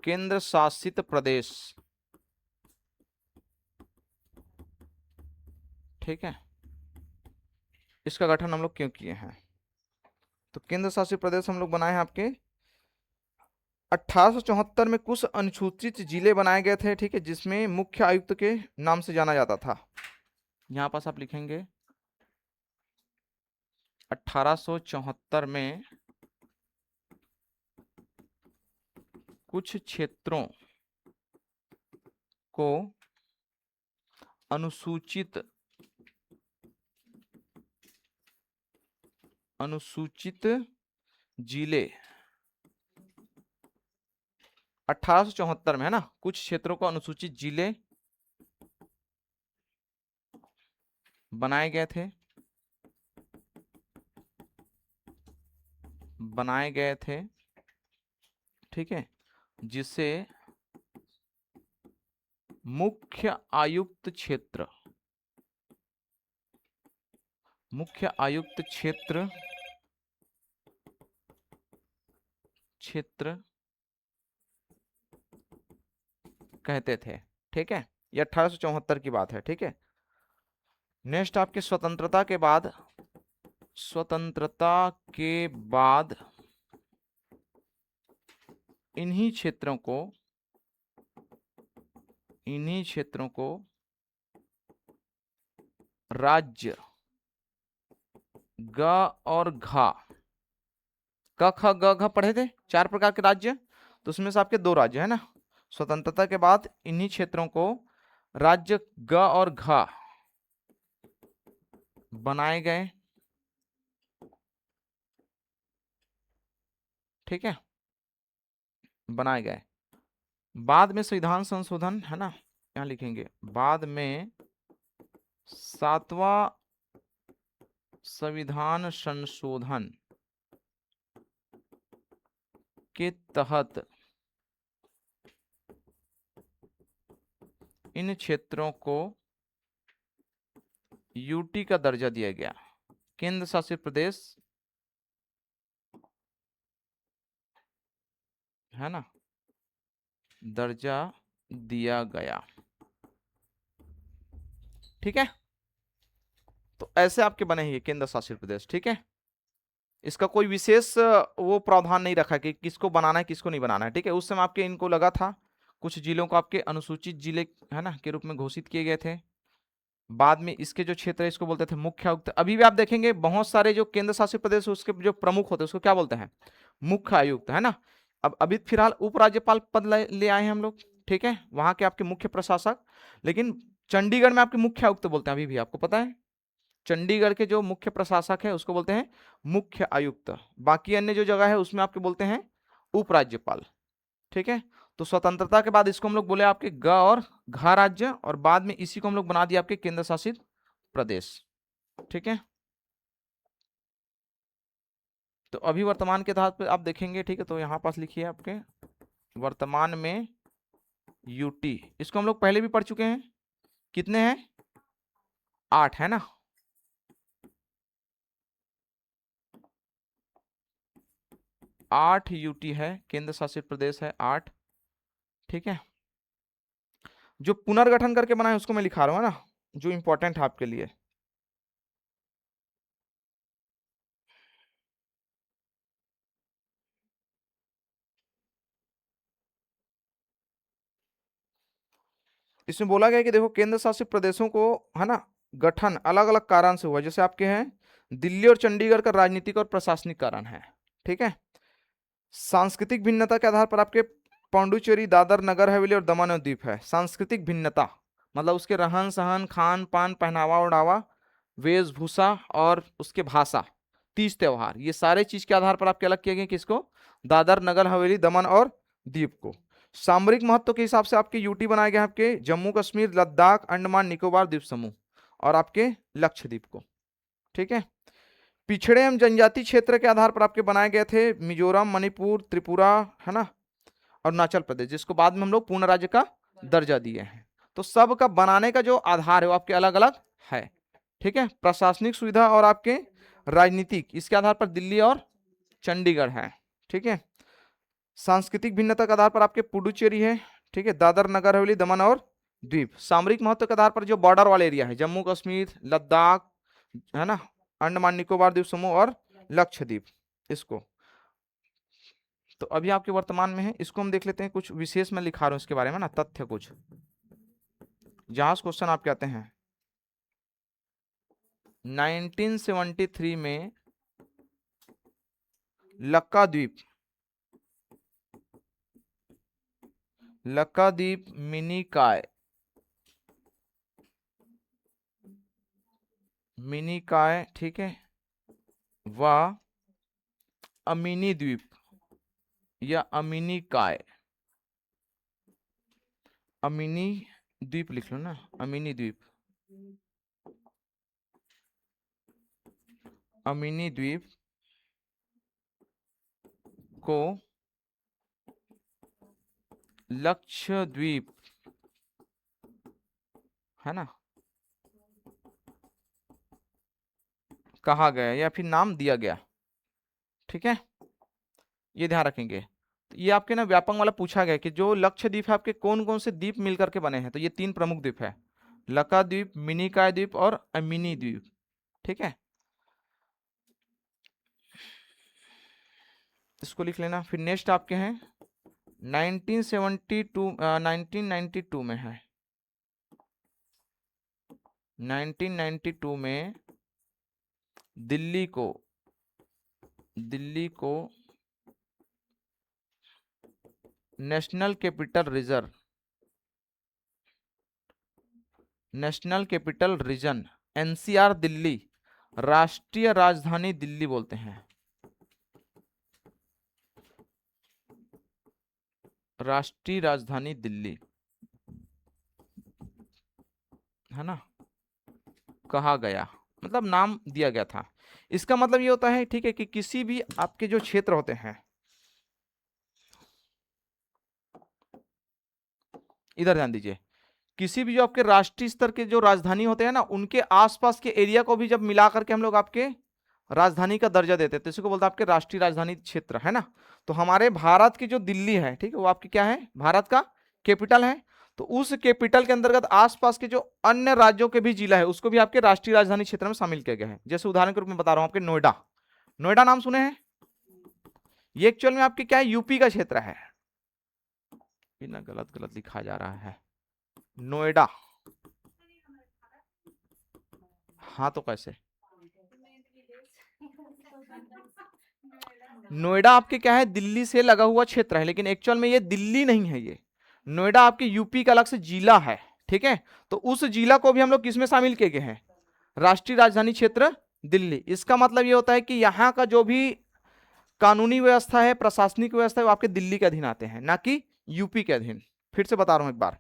केंद्र शासित प्रदेश, ठीक है। इसका गठन हम लोग क्यों किए हैं? तो केंद्र शासित प्रदेश हम लोग बनाए हैं आपके 1874 में कुछ अनुसूचित जिले बनाए गए थे, ठीक है, जिसमें मुख्य आयुक्त के नाम से जाना जाता था। यहां पास आप लिखेंगे 1874 में कुछ क्षेत्रों को अनुसूचित जिले, 1874 में, है ना, कुछ क्षेत्रों को अनुसूचित जिले बनाए गए थे, ठीक है, जिसे मुख्य आयुक्त क्षेत्र कहते थे, ठीक है। ये 1874 की बात है, ठीक है। नेक्स्ट आपके स्वतंत्रता के बाद इन्हीं क्षेत्रों को राज्य ग और घ, क ख ग घ पढ़े थे, 4 प्रकार के राज्य, तो उसमें से आपके 2 राज्य है ना। स्वतंत्रता के बाद इन्हीं क्षेत्रों को राज्य ग और घ बनाए गए, ठीक है, बनाए गए। बाद में संविधान संशोधन, है ना, यहां लिखेंगे बाद में 7वां संविधान संशोधन के तहत इन क्षेत्रों को यूटी का दर्जा दिया गया, केंद्र शासित प्रदेश, है ना, दर्जा दिया गया, ठीक है। तो ऐसे आपके बने हैं ये केंद्र शासित प्रदेश, ठीक है। इसका कोई विशेष वो प्रावधान नहीं रखा कि किसको बनाना है किसको नहीं बनाना है, ठीक है। उस समय आपके इनको लगा था कुछ जिलों को आपके अनुसूचित जिले, है ना, के रूप में घोषित किए गए थे। बाद में इसके जो क्षेत्र है इसको बोलते थे मुख्य आयुक्त। अभी भी आप देखेंगे बहुत सारे जो केंद्र शासित प्रदेश उसके जो प्रमुख होते हैं उसको क्या बोलते हैं? मुख्य आयुक्त, है ना। अब अभी फिलहाल उपराज्यपाल पद ले आए हैं हम लोग, ठीक है, वहां के आपके मुख्य प्रशासक। लेकिन चंडीगढ़ में आपके मुख्य आयुक्त बोलते हैं, अभी भी आपको पता है, चंडीगढ़ के जो मुख्य प्रशासक है उसको बोलते हैं मुख्य आयुक्त। बाकी अन्य जो जगह है उसमें आपके बोलते हैं उपराज्यपाल, ठीक है। तो स्वतंत्रता के बाद इसको हम लोग बोले आपके ग और घ राज्य, और बाद में इसी को हम लोग बना दिया आपके केंद्र शासित प्रदेश, ठीक है। तो अभी वर्तमान के तहत पे आप देखेंगे, ठीक है, तो यहां पास लिखिए आपके वर्तमान में यूटी, इसको हम लोग पहले भी पढ़ चुके हैं, कितने हैं? 8, है ना। 8 यूटी है, केंद्र शासित प्रदेश है 8, ठीक है। जो पुनर्गठन करके बनाए उसको मैं लिखा रहा हूं, है ना, जो इंपॉर्टेंट है आपके लिए। इसमें बोला गया कि देखो केंद्र शासित प्रदेशों को, है ना, गठन अलग अलग कारण से हुआ, जैसे आपके हैं दिल्ली और चंडीगढ़ का राजनीतिक और प्रशासनिक कारण है, ठीक है। सांस्कृतिक भिन्नता के आधार पर आपके पांडुचेरी, दादर, नगर हवेली और दमन और दीव है। सांस्कृतिक भिन्नता मतलब उसके रहन सहन, खान पान, पहनावा ओढ़ावा, वेशभूषा और उसके भाषा, तीज त्योहार, ये सारे चीज के आधार पर आपके अलग किए गए किसको? दादर, नगर हवेली, दमन और दीव को। सामरिक महत्व के हिसाब से आपके यूटी बनाए गए हैं आपके जम्मू कश्मीर, लद्दाख, अंडमान निकोबार द्वीप समूह और आपके लक्षद्वीप को। ठीक है। पिछड़े एवं जनजाति क्षेत्र के आधार पर आपके बनाए गए थे मिजोरम, मणिपुर, त्रिपुरा, है ना, और अरुणाचल प्रदेश, जिसको बाद में हम लोग पूर्ण राज्य का दर्जा दिए हैं। तो सबका बनाने का जो आधार है वो आपके अलग अलग है। ठीक है। प्रशासनिक सुविधा और आपके राजनीतिक, इसके आधार पर दिल्ली और चंडीगढ़ है। ठीक है। सांस्कृतिक भिन्नता के आधार पर आपके पुडुचेरी है। ठीक है। दादर नगर हवेली, दमन और द्वीप। सामरिक महत्व के आधार पर जो बॉर्डर वाले एरिया है, जम्मू कश्मीर, लद्दाख, है ना, अंडमान निकोबार द्वीप समूह और लक्षद्वीप, इसको। तो अभी आपके वर्तमान में है, इसको हम देख लेते हैं। कुछ विशेष मैं लिखा रहा हूं इसके बारे में ना, तथ्य कुछ जहां क्वेश्चन आपके आते हैं। 1973 में लक्काद्वीप मिनिकाय, ठीक है, व अमीनी द्वीप या अमीनी द्वीप लिख लो ना, अमीनी द्वीप को लक्षद्वीप, है ना, कहा गया या फिर नाम दिया गया। ठीक है। ये ध्यान रखेंगे। तो ये आपके ना व्यापक वाला पूछा गया कि जो लक्षद्वीप है आपके कौन कौन से द्वीप मिलकर के बने हैं। तो ये 3 प्रमुख द्वीप है, लक्काद्वीप, मिनिकॉय द्वीप और अमीनी द्वीप। ठीक है। इसको लिख लेना। फिर नेक्स्ट आपके हैं 1992 में है, 1992 में दिल्ली को national capital region NCR Delhi, राष्ट्रीय राजधानी दिल्ली बोलते हैं, राष्ट्रीय राजधानी दिल्ली, है ना, कहा गया, मतलब नाम दिया गया था। इसका मतलब ये होता है, ठीक है, कि किसी भी आपके जो क्षेत्र होते हैं, इधर ध्यान दीजिए, किसी भी जो आपके राष्ट्रीय स्तर के जो राजधानी होते हैं ना, उनके आसपास के एरिया को भी जब मिला करके हम लोग आपके राजधानी का दर्जा देते हैं, तो इसी को बोलते हैं आपके राष्ट्रीय राजधानी क्षेत्र, है ना। तो हमारे भारत की जो दिल्ली है, ठीक है, वो आपकी क्या है, भारत का कैपिटल है। तो उस कैपिटल के अंतर्गत आसपास के जो अन्य राज्यों के भी जिला है, उसको भी आपके राष्ट्रीय राजधानी क्षेत्र में शामिल किया गया है। जैसे उदाहरण के रूप में बता रहा हूं आपके नोएडा नाम सुने हैं? ये एक्चुअल में आपके क्या है, यूपी का क्षेत्र है। बिना गलत लिखा जा रहा है नोएडा। हाँ तो कैसे, नोएडा आपके क्या है, दिल्ली से लगा हुआ क्षेत्र है, लेकिन एक्चुअल में ये दिल्ली नहीं है। ये नोएडा आपके यूपी का अलग से जिला है। ठीक है। तो उस जिला को भी हम लोग किसमें शामिल किए गए हैं, राष्ट्रीय राजधानी क्षेत्र दिल्ली। इसका मतलब ये होता है कि यहाँ का जो भी कानूनी व्यवस्था है, प्रशासनिक व्यवस्था है, वो आपके दिल्ली के अधीन आते हैं, ना कि यूपी के अधीन। फिर से बता रहा हूं एक बार,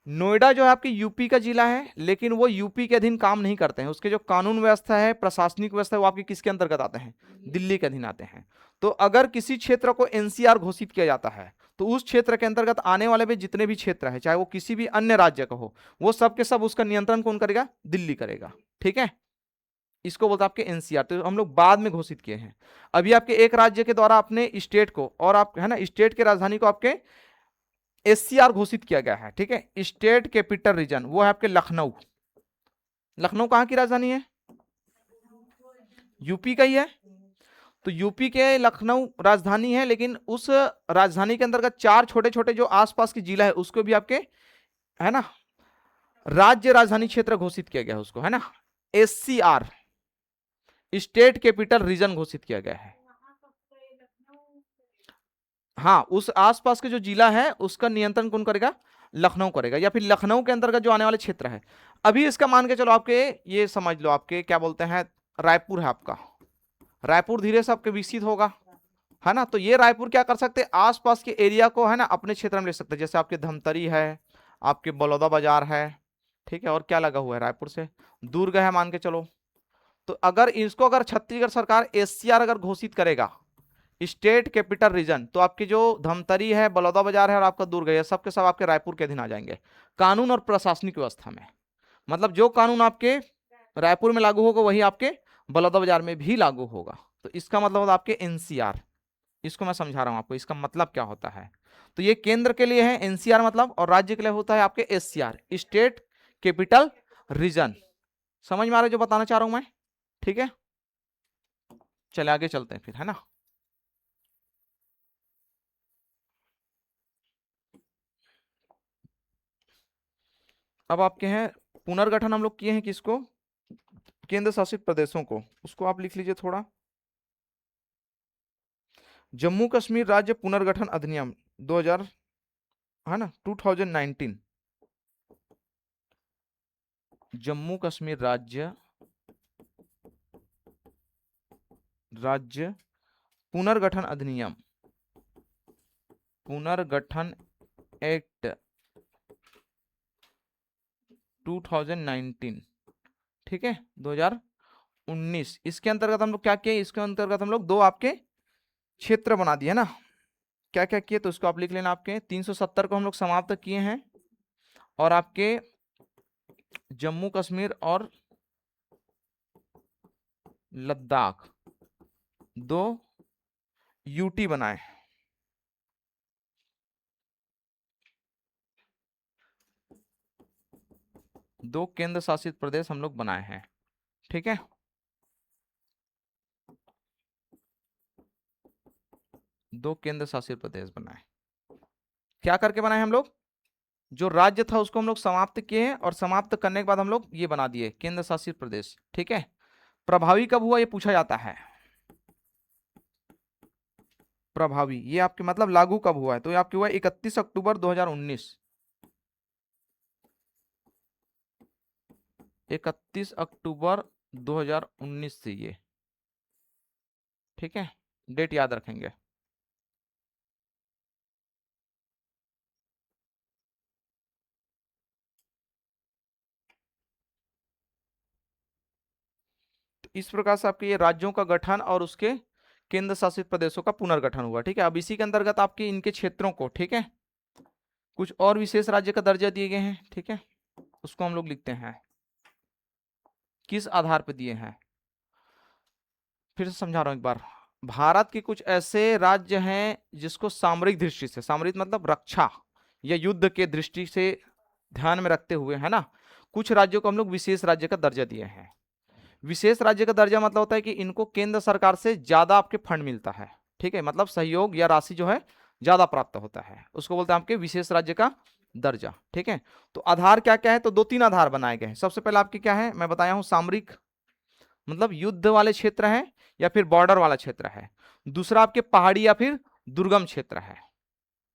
नोएडा जो है आपके यूपी का जिला है, लेकिन वो यूपी के अधीन काम नहीं करते हैं। उसके जो कानून व्यवस्था है, प्रशासनिक व्यवस्था है, वो आपके किसके अंतर्गत आते हैं, दिल्ली के अधीन आते हैं। तो अगर किसी क्षेत्र को एनसीआर घोषित किया जाता है, तो उस क्षेत्र के अंतर्गत आने वाले भी जितने भी क्षेत्र है, चाहे वो किसी भी अन्य राज्य का हो, वो सब के सब उसका नियंत्रण कौन करेगा, दिल्ली करेगा। ठीक है। इसको बोलते हैं आपके एनसीआर। तो हम लोग बाद में घोषित किए हैं। अभी आपके एक राज्य के द्वारा अपने स्टेट को, और आप, है ना, स्टेट के राजधानी को आपके एससीआर घोषित किया गया है। ठीक है। स्टेट कैपिटल रीजन वो है आपके लखनऊ। लखनऊ कहां की राजधानी है, यूपी का ही है। तो यूपी के लखनऊ राजधानी है, लेकिन उस राजधानी के अंतर्गत 4 छोटे छोटे जो आसपास के जिला है, उसको भी आपके, है ना, राज्य राजधानी क्षेत्र घोषित किया गया है उसको, है ना, एससीआर, स्टेट कैपिटल रीजन घोषित किया गया है। हाँ, उस आसपास के जो जिला है उसका नियंत्रण कौन करेगा, लखनऊ करेगा, या फिर लखनऊ के अंतर्गत जो आने वाले क्षेत्र है। अभी इसका मान के चलो आपके, ये समझ लो आपके क्या बोलते हैं, रायपुर है आपका, रायपुर धीरे से आपके विकसित होगा, है ना। तो ये रायपुर क्या कर सकते हैं, आसपास के एरिया को है ना अपने क्षेत्र में ले सकते हैं, जैसे आपके धमतरी है, आपके बलौदा बाजार है, ठीक है, और क्या लगा हुआ है रायपुर से, दुर्ग है मान के चलो। तो अगर इसको अगर छत्तीसगढ़ सरकार एससीआर अगर घोषित करेगा, स्टेट कैपिटल रीजन, तो आपकी जो धमतरी है, बलौदा बाजार है और आपका दुर्ग है, ये सब के सब आपके रायपुर के अधीन आ जाएंगे कानून और प्रशासनिक व्यवस्था में। मतलब जो कानून आपके रायपुर में लागू होगा वही आपके बलौदा बाजार में भी लागू होगा। तो इसका मतलब होता है आपके एनसीआर। इसको मैं समझा रहा हूं आपको, इसका मतलब क्या होता है। तो ये केंद्र के लिए है एनसीआर मतलब, और राज्य के लिए होता है आपके एससीआर, स्टेट कैपिटल रीजन। समझ में आ रहा है जो बताना चाह रहा हूं मैं, ठीक है। चले आगे चलते हैं फिर, है ना। अब आपके हैं पुनर्गठन हम लोग किए हैं किसको, केंद्र शासित प्रदेशों को, उसको आप लिख लीजिए थोड़ा। जम्मू कश्मीर राज्य पुनर्गठन अधिनियम 2000, है ना, 2019। जम्मू कश्मीर राज्य पुनर्गठन अधिनियम, पुनर्गठन एक्ट 2019, ठीक है, 2019। इसके अंतर्गत हम लोग क्या किए, इसके अंतर्गत हम लोग दो आपके क्षेत्र बना दिए ना। क्या क्या किए तो उसको आप लिख लेना। आपके 370 को हम लोग समाप्त किए हैं, और आपके जम्मू कश्मीर और लद्दाख दो यूटी बनाए। दो केंद्र शासित प्रदेश हम लोग बनाए हैं, ठीक है। दो केंद्र शासित प्रदेश बनाए, क्या करके बनाए हम लोग, जो राज्य था उसको हम लोग समाप्त किए हैं, और समाप्त करने के बाद हम लोग ये बना दिए केंद्र शासित प्रदेश, ठीक है। प्रभावी कब हुआ ये पूछा जाता है, प्रभावी ये आपके मतलब लागू कब हुआ है, तो ये आपके हुआ 31 अक्टूबर 2019। 31 अक्टूबर 2019 से ये, ठीक है, डेट याद रखेंगे। तो इस प्रकार से आपके ये राज्यों का गठन और उसके केंद्र शासित प्रदेशों का पुनर्गठन हुआ, ठीक है। अब इसी के अंतर्गत आपके इनके क्षेत्रों को, ठीक है, कुछ और विशेष राज्य का दर्जा दिए गए हैं, ठीक है, उसको हम लोग लिखते हैं किस आधार पर दिए हैं। फिर से समझा रहा हूं एक बार। भारत के कुछ ऐसे राज्य हैं जिसको सामरिक दृष्टि से, सामरिक मतलब रक्षा या युद्ध के दृष्टि से ध्यान में रखते हुए, है ना, कुछ राज्यों को हम लोग विशेष राज्य का दर्जा दिए हैं। विशेष राज्य का दर्जा मतलब होता है कि इनको केंद्र सरकार से ज्यादा आपके फंड मिलता है, ठीक है, मतलब सहयोग या राशि जो है ज्यादा प्राप्त होता है, उसको बोलते हैं आपके विशेष राज्य का दर्जा, ठीक है। तो आधार क्या क्या है, तो दो तीन आधार बनाए गए हैं। सबसे पहले आपके क्या है, मैं बताया हूं सामरिक मतलब युद्ध वाले क्षेत्र है या फिर बॉर्डर वाला क्षेत्र है। दूसरा आपके पहाड़ी या फिर दुर्गम क्षेत्र है।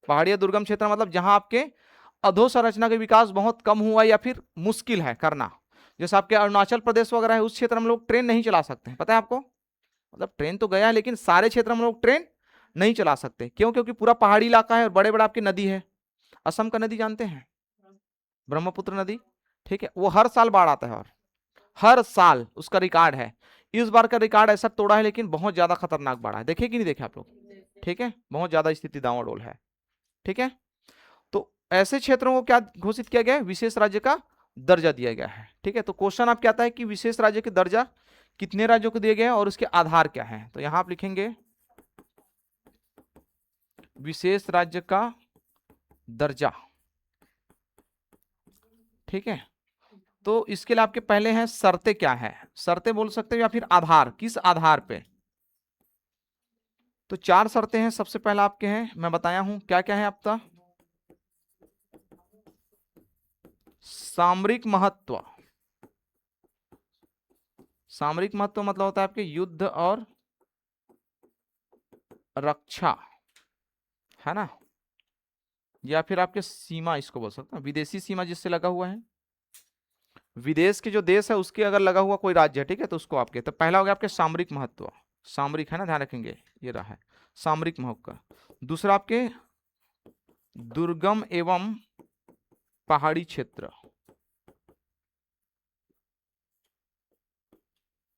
पहाड़ी या दुर्गम क्षेत्र मतलब जहां आपके अधोसंरचना का विकास बहुत कम हुआ या फिर मुश्किल है करना, जैसे आपके अरुणाचल प्रदेश वगैरह है, उस क्षेत्र में लोग ट्रेन नहीं चला सकते हैं, पता है आपको, मतलब ट्रेन तो गया है लेकिन सारे क्षेत्र में लोग ट्रेन नहीं चला सकते, क्यों, क्योंकि पूरा पहाड़ी इलाका है और बड़े बड़े आपकी नदी है। असम का नदी जानते हैं, ब्रह्मपुत्र नदी, ठीक है, वो हर साल बाढ़ आता है, और हर साल उसका रिकॉर्ड है। इस बार का रिकॉर्ड ऐसा तोड़ा है लेकिन बहुत ज्यादा खतरनाक बाढ़ है, देखे कि नहीं देखे आप लोग, ठीक है, बहुत ज्यादा स्थिति दांवाडोल है, ठीक है। तो ऐसे क्षेत्रों को क्या घोषित किया गया है, विशेष राज्य का दर्जा दिया गया है, ठीक है। तो क्वेश्चन आप क्या आता है कि विशेष राज्य के दर्जा कितने राज्यों को दिए गए हैं और उसके आधार क्या है, तो यहां आप लिखेंगे विशेष राज्य का दर्जा, ठीक है। तो इसके लिए आपके पहले हैं शर्तें, क्या है, शर्तें बोल सकते हो या फिर आधार, किस आधार पे। तो चार शर्तें हैं। सबसे पहला आपके हैं, मैं बताया हूं क्या क्या है आपका, सामरिक महत्व। सामरिक महत्व मतलब होता है आपके युद्ध और रक्षा, है ना, या फिर आपके सीमा, इसको बोल सकते हैं विदेशी सीमा जिससे लगा हुआ है, विदेश के जो देश है उसके अगर लगा हुआ कोई राज्य है, ठीक है, तो उसको आपके, तो पहला हो गया आपके सामरिक महत्व, सामरिक है ना, ध्यान रखेंगे ये रहा है सामरिक महत्व का। दूसरा आपके दुर्गम एवं पहाड़ी क्षेत्र,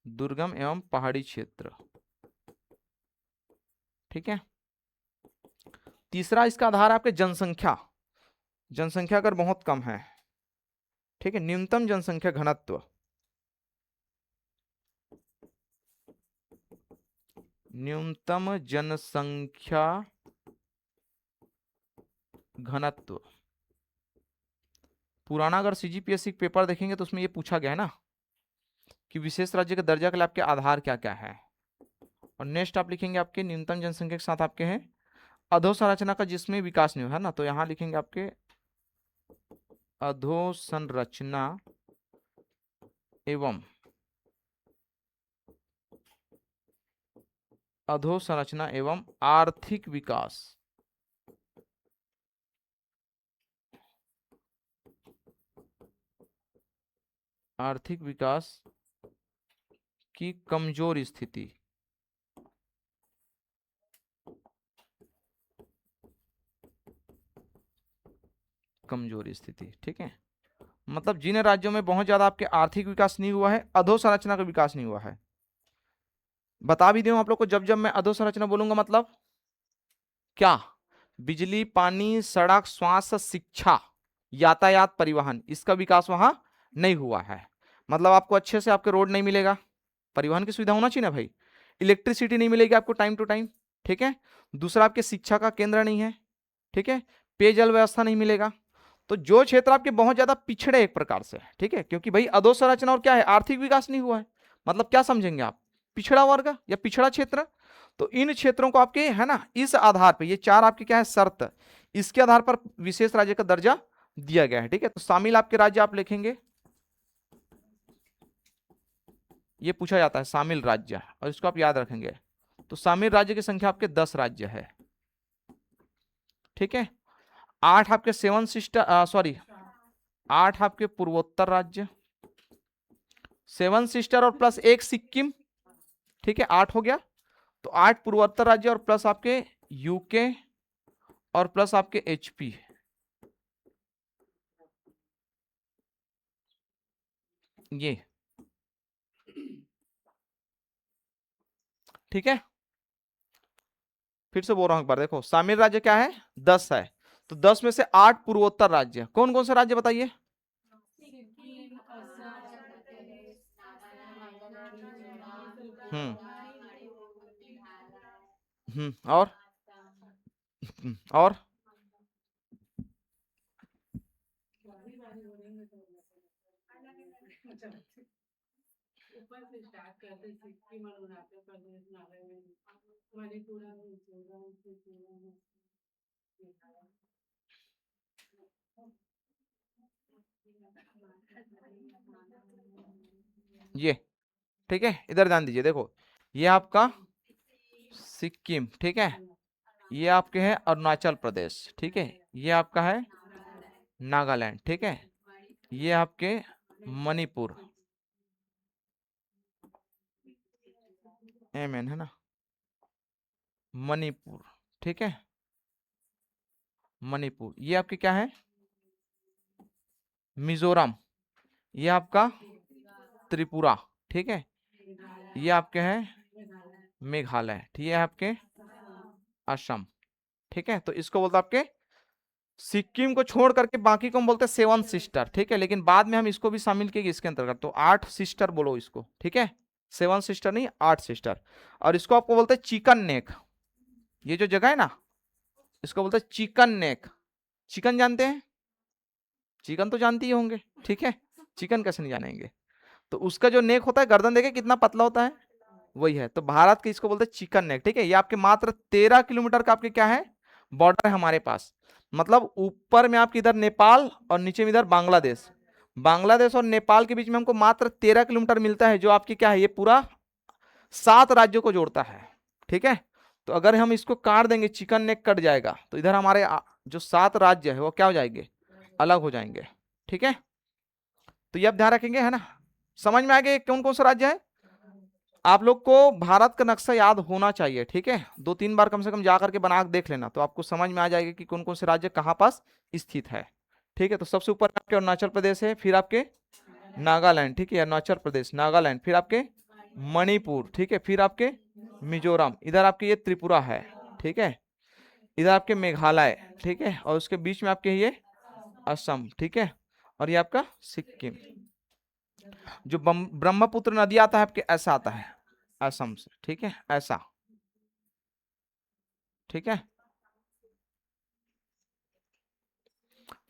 दुर्गम एवं पहाड़ी क्षेत्र, ठीक है। तीसरा इसका आधार आपके जनसंख्या, जनसंख्या अगर बहुत कम है, ठीक है, न्यूनतम जनसंख्या घनत्व, न्यूनतम जनसंख्या घनत्व। पुराना अगर सीजीपीएससी पेपर देखेंगे तो उसमें ये पूछा गया है ना कि विशेष राज्य के दर्जा के लिए आपके आधार क्या क्या है। और नेक्स्ट आप लिखेंगे आपके न्यूनतम जनसंख्या के साथ आपके हैं अधोसंरचना का जिसमें विकास नहीं हुआ है ना, तो यहां लिखेंगे आपके अधोसंरचना एवं अधोसंरचना एवं आर्थिक विकास, आर्थिक विकास की कमजोर स्थिति, कमजोर स्थिति, ठीक है। मतलब जिन राज्यों में बहुत ज्यादा आपके आर्थिक विकास नहीं हुआ है, अधोसंरचना का विकास नहीं हुआ है। बता भी दूं आप लोग को, जब जब मैं अधोसंरचना बोलूंगा मतलब क्या, बिजली, पानी, सड़क, स्वास्थ्य, शिक्षा, यातायात, परिवहन, इसका विकास वहां नहीं हुआ है। मतलब आपको अच्छे से आपके रोड नहीं मिलेगा, परिवहन की सुविधा होना चाहिए ना भाई, इलेक्ट्रिसिटी नहीं मिलेगी आपको टाइम टू टाइम, ठीक है। दूसरा आपके शिक्षा का केंद्र नहीं है, ठीक है, पेयजल व्यवस्था नहीं मिलेगा। तो जो क्षेत्र आपके बहुत ज्यादा पिछड़े एक प्रकार से, ठीक है, क्योंकि भाई अधोसंरचना और क्या है, आर्थिक विकास नहीं हुआ है, मतलब क्या समझेंगे आप, पिछड़ा वर्ग या पिछड़ा क्षेत्र। तो इन क्षेत्रों को आपके है ना, इस आधार पर ये चार आपके क्या है शर्त, इसके आधार पर विशेष राज्य का दर्जा दिया गया है, ठीक है। तो शामिल आपके राज्य आप लिखेंगे, ये पूछा जाता है शामिल राज्य, और इसको आप याद रखेंगे। तो शामिल राज्य की संख्या आपके 10 राज्य है, ठीक है। 8 आपके सेवन सिस्टर, सॉरी 8 आपके पूर्वोत्तर राज्य, 7 सिस्टर और प्लस 1 सिक्किम, ठीक है, 8 हो गया। तो 8 पूर्वोत्तर राज्य और प्लस आपके यूके और प्लस आपके एचपी, ये ठीक है। फिर से बोल रहा हूं एक बार, देखो शामिल राज्य क्या है, 10 है। तो 10 में से 8 पूर्वोत्तर राज्य, कौन कौन से राज्य बताइए, हम्म और और ये, ठीक है। इधर ध्यान दीजिए, देखो ये आपका सिक्किम, ठीक है, ये आपके हैं अरुणाचल प्रदेश, ठीक है, ये आपका है नागालैंड, ठीक है, ये आपके मणिपुर, एमएन है ना, मणिपुर, ठीक है, मणिपुर, ये आपके क्या है मिजोरम, ये आपका त्रिपुरा, ठीक है, ये आपके हैं मेघालय, ठीक है, आपके असम, ठीक है। तो इसको बोलते आपके सिक्किम को छोड़ करके बाकी को हम बोलते हैं 7 सिस्टर, ठीक है, लेकिन बाद में हम इसको भी शामिल किएंगे इसके अंतर्गत। तो 8 सिस्टर बोलो इसको, ठीक है, 7 सिस्टर नहीं 8 सिस्टर। और इसको आपको बोलते हैं चिकन नेक, ये जो जगह है ना इसको बोलते हैं चिकन नेक। चिकन जानते हैं, चिकन तो जानते ही होंगे, ठीक है, चिकन कैसे नहीं जानेंगे। तो उसका जो नेक होता है, गर्दन देखे कितना पतला होता है, वही है। तो भारत के इसको बोलते हैं चिकन नेक, ठीक है। ये आपके मात्र 13 किलोमीटर का आपके क्या है बॉर्डर है हमारे पास। मतलब ऊपर में आपके इधर नेपाल और नीचे में इधर बांग्लादेश, बांग्लादेश और नेपाल के बीच में हमको मात्र 13 किलोमीटर मिलता है, जो आपकी क्या है ये पूरा 7 राज्यों को जोड़ता है, ठीक है। तो अगर हम इसको काट देंगे, चिकन नेक कट जाएगा, तो इधर हमारे जो 7 राज्य है वो क्या हो जाएंगे, अलग हो जाएंगे, ठीक है। तो ये आप ध्यान रखेंगे है ना, समझ में आ गया कौन कौन सा राज्य है। आप लोग को भारत का नक्शा याद होना चाहिए, ठीक है, 2-3 बार कम से कम जा करके बना के देख लेना, तो आपको समझ में आ जाएगा कि कौन कौन से राज्य कहाँ पास स्थित है। ठीक है, तो सबसे ऊपर आपके अरुणाचल प्रदेश है, फिर आपके नागालैंड, ठीक है, अरुणाचल प्रदेश, नागालैंड, फिर आपके मणिपुर, ठीक है, फिर आपके मिजोरम, इधर आपके ये त्रिपुरा है, ठीक है, इधर आपके मेघालय, ठीक है, और उसके बीच में आपके ये असम, ठीक है, और ये आपका सिक्किम। जो ब्रह्मपुत्र नदी आता है आपके ऐसा आता है असम से, ठीक है, ऐसा, ठीक है।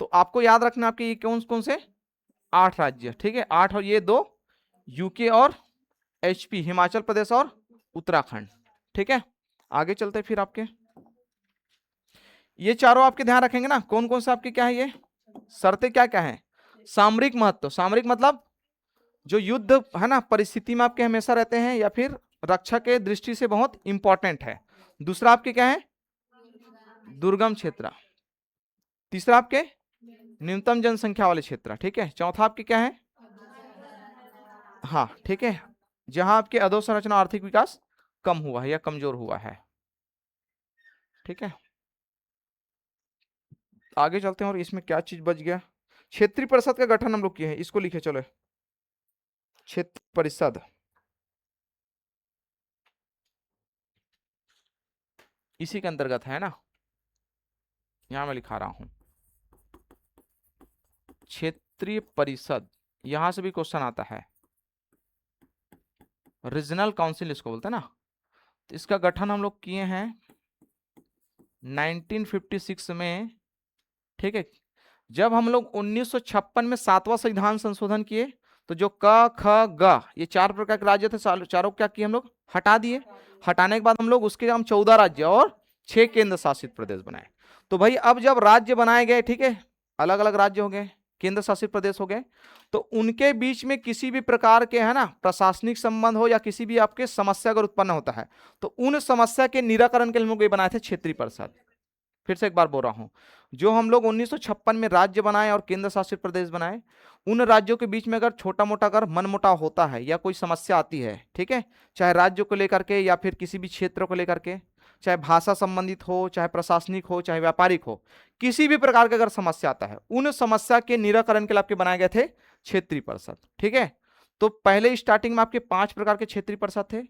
तो आपको याद रखना आपके ये कौन कौन से 8 राज्य, ठीक है, 8, और ये 2 यूके और एचपी, हिमाचल प्रदेश और उत्तराखंड, ठीक है। आगे चलते फिर आपके ये चारों आपके ध्यान रखेंगे ना, कौन कौन से आपके क्या है ये शर्तें, क्या क्या है। सामरिक महत्व, सामरिक मतलब जो युद्ध है ना परिस्थिति में आपके हमेशा रहते हैं या फिर रक्षा के दृष्टि से बहुत इंपॉर्टेंट है। दूसरा आपके क्या है दुर्गम क्षेत्र, तीसरा आपके न्यूनतम जनसंख्या वाले क्षेत्र, ठीक है, चौथा आपके क्या है हाँ, ठीक है, जहां आपके अधोसंरचना आर्थिक विकास कम हुआ है या कमजोर हुआ है, ठीक है। आगे चलते हैं और इसमें क्या चीज बच गया, क्षेत्रीय परिषद का गठन हम लोग किए हैं, इसको लिखे चलो, क्षेत्र परिषद इसी के अंतर्गत है ना, यहां मैं लिखा रहा हूं क्षेत्रीय परिषद, यहां से भी क्वेश्चन आता है, रीजनल काउंसिल इसको बोलते हैं ना। तो इसका गठन हम लोग किए हैं 1956 में, ठीक है, जब हम लोग 1956 में 7वां संविधान संशोधन किए, तो जो क ख ग ये 4 प्रकार के राज्य थे, चारों क्या किए हम लोग हटा दिए। हटाने के बाद हम लोग उसके हम 14 राज्य और 6 केंद्र शासित प्रदेश बनाए। तो भाई अब जब राज्य बनाए गए, ठीक है, अलग अलग राज्य हो गए, केंद्र शासित प्रदेश हो गए, तो उनके बीच में किसी भी प्रकार के है ना प्रशासनिक संबंध हो या किसी भी आपके समस्या अगर उत्पन्न होता है, तो उन समस्या के निराकरण के लिए हम लोग ये बनाए थे क्षेत्रीय परिषद। फिर से एक बार बोल रहा हूं, जो हम लोग 1956 में राज्य बनाए और केंद्र शासित प्रदेश बनाए, उन राज्यों के बीच में अगर छोटा मोटा अगर मनमुटाव होता है या कोई समस्या आती है, ठीक है, चाहे राज्य को लेकर के या फिर किसी भी क्षेत्र को लेकर के, चाहे भाषा संबंधित हो, चाहे प्रशासनिक हो, चाहे व्यापारिक हो, किसी भी प्रकार का अगर समस्या आता है, उन समस्या के निराकरण के लिए आपके बनाए गए थे क्षेत्रीय परिषद, ठीक है। तो पहले स्टार्टिंग में आपके 5 प्रकार के क्षेत्रीय परिषद थे।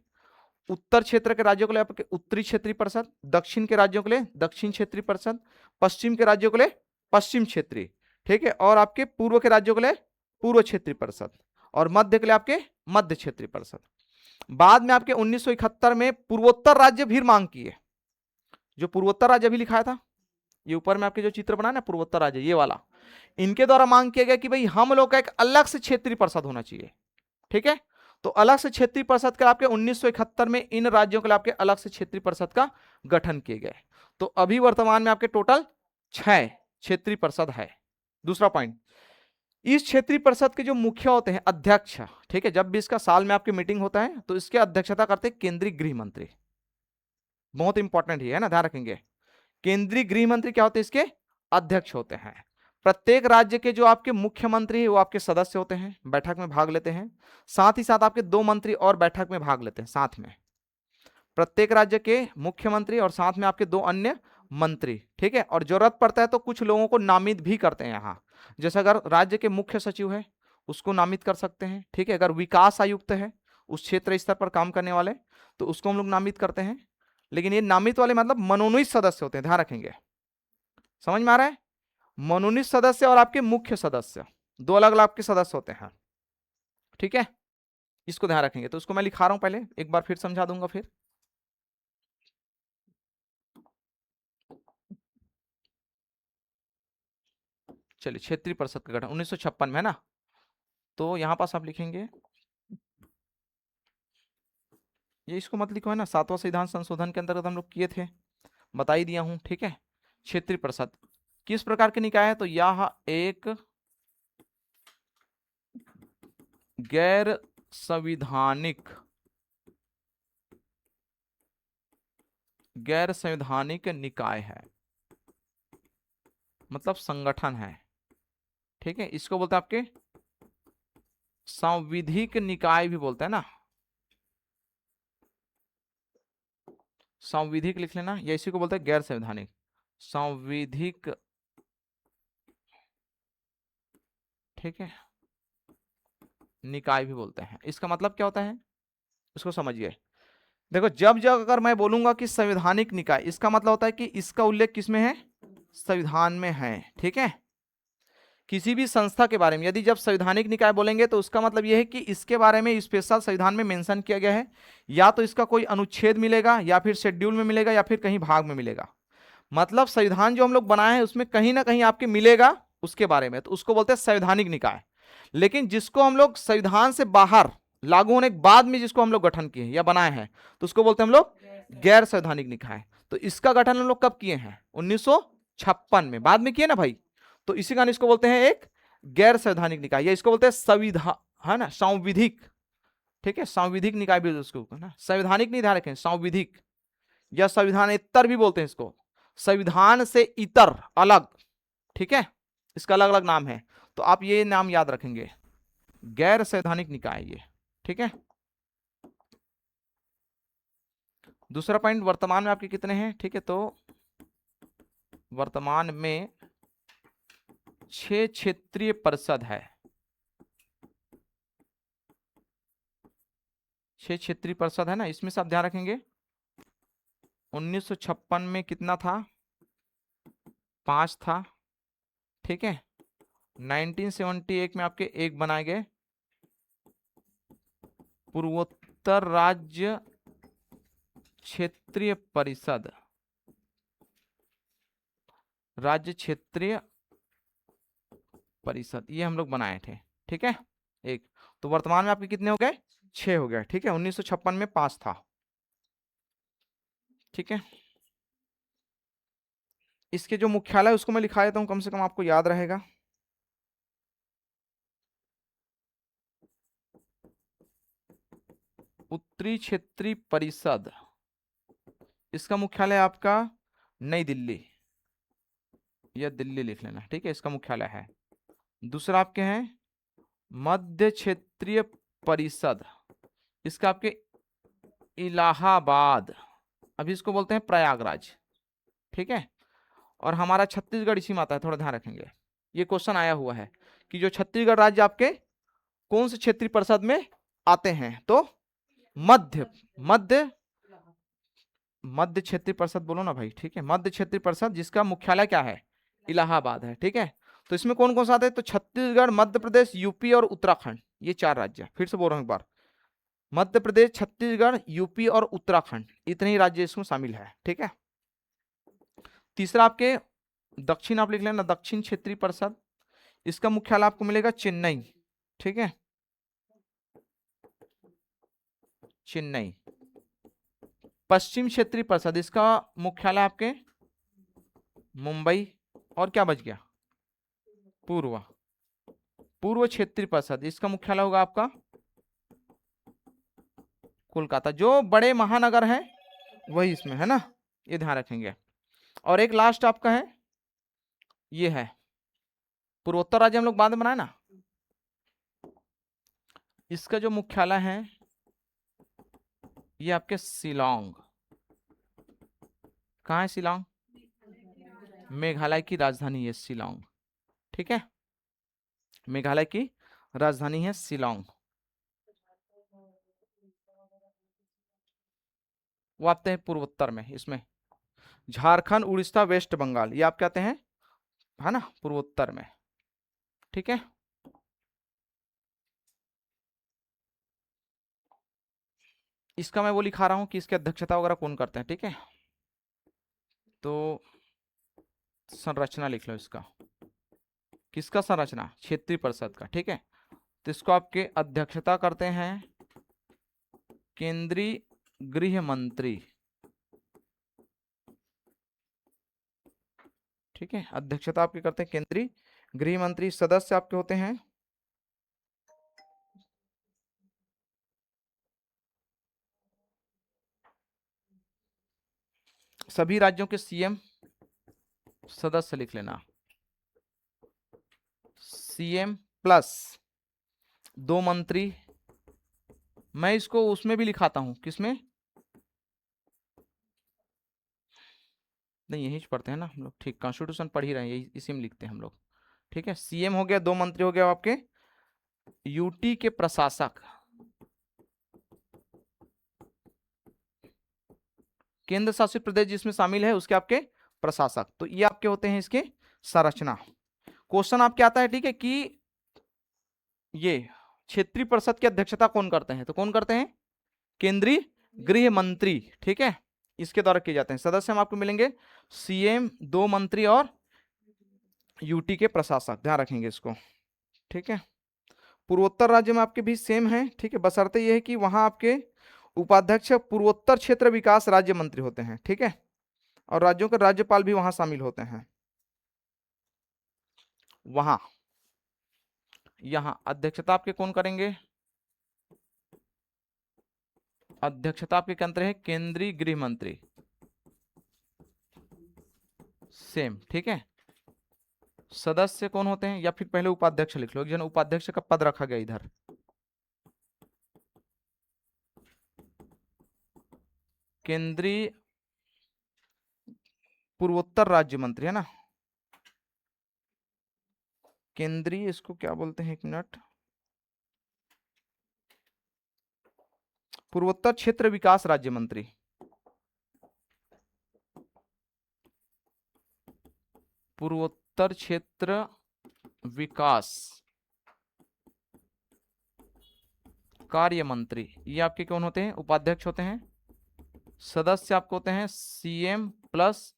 उत्तर क्षेत्र के राज्यों के लिए आपके उत्तरी क्षेत्रीय परिषद, दक्षिण के राज्यों के लिए दक्षिण क्षेत्रीय परिषद, पश्चिम के राज्यों के लिए पश्चिम क्षेत्रीय, ठीक है, और आपके पूर्व के राज्यों के लिए पूर्व क्षेत्रीय परिषद, और मध्य के लिए आपके मध्य क्षेत्रीय परिषद। बाद में आपके 1971 में पूर्वोत्तर राज्य भी मांग किए, जो पूर्वोत्तर राज्य भी लिखाया था, ये ऊपर में आपके जो चित्र बना ना पूर्वोत्तर राज्य ये वाला, इनके द्वारा मांग किया गया कि भाई हम लोग का एक अलग से क्षेत्रीय परिषद होना चाहिए, ठीक है। तो अलग से क्षेत्रीय परिषद के आपके 1971 में इन राज्यों के लिए आपके अलग से क्षेत्रीय परिषद का गठन किए गए। तो अभी वर्तमान में आपके टोटल 6 क्षेत्रीय परिषद है। दूसरा पॉइंट, इस क्षेत्रीय परिषद के जो मुखिया होते हैं अध्यक्ष, ठीक है, जब भी इसका साल में आपकी मीटिंग होता है तो इसकी अध्यक्षता करते हैं केंद्रीय गृह मंत्री। बहुत इंपॉर्टेंट है ना, ध्यान रखेंगे। केंद्रीय गृह मंत्री क्या होते हैं इसके अध्यक्ष होते हैं। प्रत्येक राज्य के जो आपके मुख्यमंत्री है वो आपके सदस्य होते हैं, बैठक में भाग लेते हैं। साथ ही साथ आपके 2 मंत्री और बैठक में भाग लेते हैं साथ में, प्रत्येक राज्य के मुख्यमंत्री और साथ में आपके 2 अन्य मंत्री, ठीक है। और जरूरत पड़ता है तो कुछ लोगों को नामित भी करते हैं यहाँ, जैसे अगर राज्य के मुख्य सचिव है उसको नामित कर सकते हैं, ठीक है। अगर विकास आयुक्त है उस क्षेत्र स्तर पर काम करने वाले, तो उसको हम लोग नामित करते हैं। लेकिन ये नामित वाले मतलब मनोनीत सदस्य होते हैं, ध्यान रखेंगे, समझ में आ रहा है। मनोनीत सदस्य और आपके मुख्य सदस्य 2 अलग अलग आपके सदस्य होते हैं, ठीक है, इसको ध्यान रखेंगे। तो उसको मैं लिखा रहा हूं, पहले एक बार फिर समझा दूंगा फिर। चलिए, क्षेत्रीय परिषद का गठन 1956 में है ना, तो यहां पास आप लिखेंगे, ये इसको मत लिखो है ना, 7वां संविधान संशोधन के अंतर्गत हम लोग किए थे, बता ही दिया हूं, ठीक है। क्षेत्रीय परिषद किस प्रकार के निकाय है, तो यह एक गैर संवैधानिक निकाय है, मतलब संगठन है, ठीक है। इसको बोलते हैं आपके सांविधिक निकाय भी बोलते हैं ना, संविधिक लिख लेना, या इसी को बोलते हैं गैर संवैधानिक। संविधिक, ठीक है, निकाय भी बोलते हैं। इसका मतलब क्या होता है इसको समझिए। देखो जब जब अगर मैं बोलूंगा कि संवैधानिक निकाय, इसका मतलब होता है कि इसका उल्लेख किसमें है, संविधान में है, ठीक है। किसी भी संस्था के बारे में यदि जब संवैधानिक निकाय बोलेंगे तो उसका मतलब यह है कि इसके बारे में स्पेशल संविधान में मेंशन किया गया है, या तो इसका कोई अनुच्छेद मिलेगा, या फिर शेड्यूल में मिलेगा, या फिर कहीं भाग में मिलेगा। मतलब संविधान जो हम लोग बनाए हैं उसमें कहीं ना कहीं आपके मिलेगा उसके बारे में, तो उसको बोलते हैं संवैधानिक निकाय। लेकिन जिसको हम लोग संविधान से बाहर लागू होने के बाद में जिसको हम लोग गठन किए या बनाए हैं, तो उसको बोलते हैं हम लोग गैर संवैधानिक निकाय। तो इसका गठन हम लोग कब किए हैं, 1956 में, बाद में किए ना भाई। तो इसी कारण इसको बोलते हैं एक गैर संवैधानिक निकाय, या इसको बोलते हैं संविधान, है ना, संविधिक, ठीक है, संविधिक निकाय भी उसको ना, संवैधानिक नहीं ध्यान रखें, संविधिक या संविधानेतर भी बोलते हैं इसको, संविधान से इतर अलग, ठीक है, इसका अलग अलग नाम है। तो आप ये नाम याद रखेंगे, गैर संवैधानिक निकाय ये, ठीक है। दूसरा पॉइंट, वर्तमान में आपके कितने हैं, ठीक है, तो वर्तमान में 6 क्षेत्रीय परिषद है, 6 क्षेत्रीय परिषद है ना। इसमें से आप ध्यान रखेंगे 1956 में कितना था, 5 था, ठीक है। 1978 में आपके एक बनाए गए, पूर्वोत्तर राज्य क्षेत्रीय परिषद, राज्य क्षेत्रीय परिषद, ये हम लोग बनाए थे, ठीक है, एक। तो वर्तमान में आपके कितने हो गए, 6 हो गए, ठीक है। 1956 में 5 था, ठीक है। इसके जो मुख्यालय उसको मैं लिखा देता हूं, कम से कम आपको याद रहेगा। उत्तरी क्षेत्रीय परिषद, इसका मुख्यालय आपका नई दिल्ली या दिल्ली लिख लेना, ठीक है, इसका मुख्यालय है। दूसरा आपके हैं मध्य क्षेत्रीय परिषद, इसका आपके इलाहाबाद, अभी इसको बोलते हैं प्रयागराज, ठीक है। और हमारा छत्तीसगढ़ इसी में आता है, थोड़ा ध्यान रखेंगे, ये क्वेश्चन आया हुआ है कि जो छत्तीसगढ़ राज्य आपके कौन से क्षेत्रीय परिषद में आते हैं, तो मध्य मध्य मध्य क्षेत्रीय परिषद बोलो ना भाई, ठीक है, मध्य क्षेत्रीय परिषद, जिसका मुख्यालय क्या है, इलाहाबाद है, ठीक है। तो इसमें कौन कौन सा आता है, तो छत्तीसगढ़, मध्य प्रदेश, यूपी और उत्तराखंड, ये 4 राज्य। फिर से बोल रहा हूं एक बार, मध्य प्रदेश, छत्तीसगढ़, यूपी और उत्तराखंड, इतने ही राज्य इसमें शामिल है, ठीक है। तीसरा आपके दक्षिण, आप लिख लेना दक्षिण क्षेत्रीय परिषद, इसका मुख्यालय आपको मिलेगा चेन्नई, ठीक है, चेन्नई। पश्चिम क्षेत्रीय परिषद, इसका मुख्यालय आपके मुंबई, और क्या बच गया, पूर्व, पूर्व क्षेत्रीय परिषद, इसका मुख्यालय होगा आपका कोलकाता। जो बड़े महानगर हैं वही इसमें है ना, ये ध्यान रखेंगे। और एक लास्ट आपका है, ये है पूर्वोत्तर राज्य, हम लोग बाद में बनाए ना, इसका जो मुख्यालय है ये आपके शिलांग, कहाँ है शिलांग, मेघालय की राजधानी है शिलांग, ठीक है, मेघालय की राजधानी है शिलांग। वो आते हैं पूर्वोत्तर में, इसमें झारखंड, उड़ीसा, वेस्ट बंगाल, ये आप कहते हैं, है ना, पूर्वोत्तर में, ठीक है। इसका मैं वो लिखा रहा हूं कि इसकी अध्यक्षता वगैरह कौन करते हैं, ठीक है। तो संरचना लिख लो इसका, किसका संरचना, क्षेत्रीय परिषद का, ठीक है। तो इसको आपके अध्यक्षता करते हैं केंद्रीय गृह मंत्री, ठीक है, अध्यक्षता आपके करते हैं केंद्रीय गृह मंत्री। सदस्य आपके होते हैं सभी राज्यों के सीएम, सदस्य लिख लेना, सीएम प्लस 2 मंत्री। मैं इसको उसमें भी लिखाता हूं, किसमें, नहीं यही पढ़ते हैं ना हम लोग, ठीक, कॉन्स्टिट्यूशन पढ़ ही रहे हैं, यही इसी में लिखते हैं हम लोग। ठीक है, सीएम हो गया, 2 मंत्री हो गया आपके, यूटी के प्रशासक, केंद्र शासित प्रदेश जिसमें शामिल है उसके आपके प्रशासक। तो ये आपके होते हैं इसके संरचना। क्वेश्चन आपके आता है, ठीक है, कि ये क्षेत्रीय परिषद की अध्यक्षता कौन करते हैं, तो कौन करते हैं, केंद्रीय गृह मंत्री। ठीक है, इसके द्वारा किए जाते हैं। सदस्य हम आपको मिलेंगे सीएम, 2 मंत्री और यूटी के प्रशासक, ध्यान रखेंगे इसको। ठीक है, पूर्वोत्तर राज्य में आपके भी सेम है। ठीक है, बशर्ते यह है कि वहां आपके उपाध्यक्ष पूर्वोत्तर क्षेत्र विकास राज्य मंत्री होते हैं। ठीक है, और राज्यों के राज्यपाल भी वहां शामिल होते हैं। वहां यहां अध्यक्षता आपके कौन करेंगे, अध्यक्षता आपके केंद्र है केंद्रीय गृह मंत्री, सेम। ठीक है, सदस्य कौन होते हैं, या फिर पहले उपाध्यक्ष लिख लो, एक जन उपाध्यक्ष का पद रखा गया इधर, केंद्रीय पूर्वोत्तर राज्य मंत्री, है ना, केंद्रीय, इसको क्या बोलते हैं, एक मिनट, पूर्वोत्तर क्षेत्र विकास राज्य मंत्री, पूर्वोत्तर क्षेत्र विकास कार्य मंत्री। ये आपके कौन होते हैं, उपाध्यक्ष होते हैं। सदस्य आपको होते हैं सीएम प्लस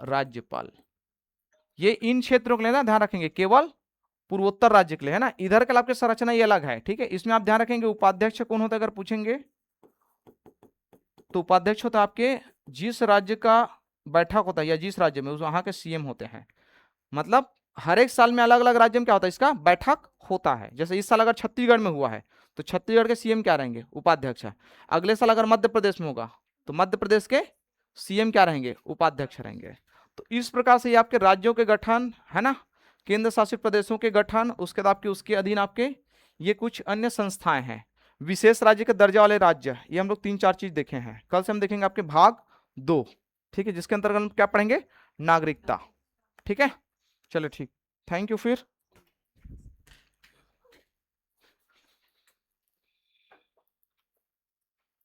राज्यपाल। ये इन क्षेत्रों के लिए ना ध्यान रखेंगे, केवल पूर्वोत्तर राज्य के लिए, है ना, इधर के आपके संरचना ये अलग है। ठीक है, इसमें आप ध्यान रखेंगे उपाध्यक्ष कौन होता है, अगर पूछेंगे तो उपाध्यक्ष होता है आपके जिस राज्य का बैठक होता है या जिस राज्य में, उस वहां के सीएम होते हैं। मतलब हर एक साल में अलग अलग राज्य में क्या होता है, इसका बैठक होता है। जैसे इस साल अगर छत्तीसगढ़ में हुआ है तो छत्तीसगढ़ के सीएम क्या रहेंगे, उपाध्यक्ष है। अगले साल अगर मध्य प्रदेश में होगा तो मध्य प्रदेश के सीएम क्या रहेंगे, उपाध्यक्ष रहेंगे। तो इस प्रकार से ये आपके राज्यों के गठन, है ना, केंद्र शासित प्रदेशों के गठन, उसके बाद आपके उसके अधीन आपके ये कुछ अन्य संस्थाएं हैं। विशेष राज्य के दर्जा वाले राज्य, ये हम लोग 3-4 चीज देखे हैं। कल से हम देखेंगे आपके भाग 2। ठीक है, जिसके अंतर्गत हम क्या पढ़ेंगे, नागरिकता। ठीक है, चलो ठीक, थैंक यू फिर।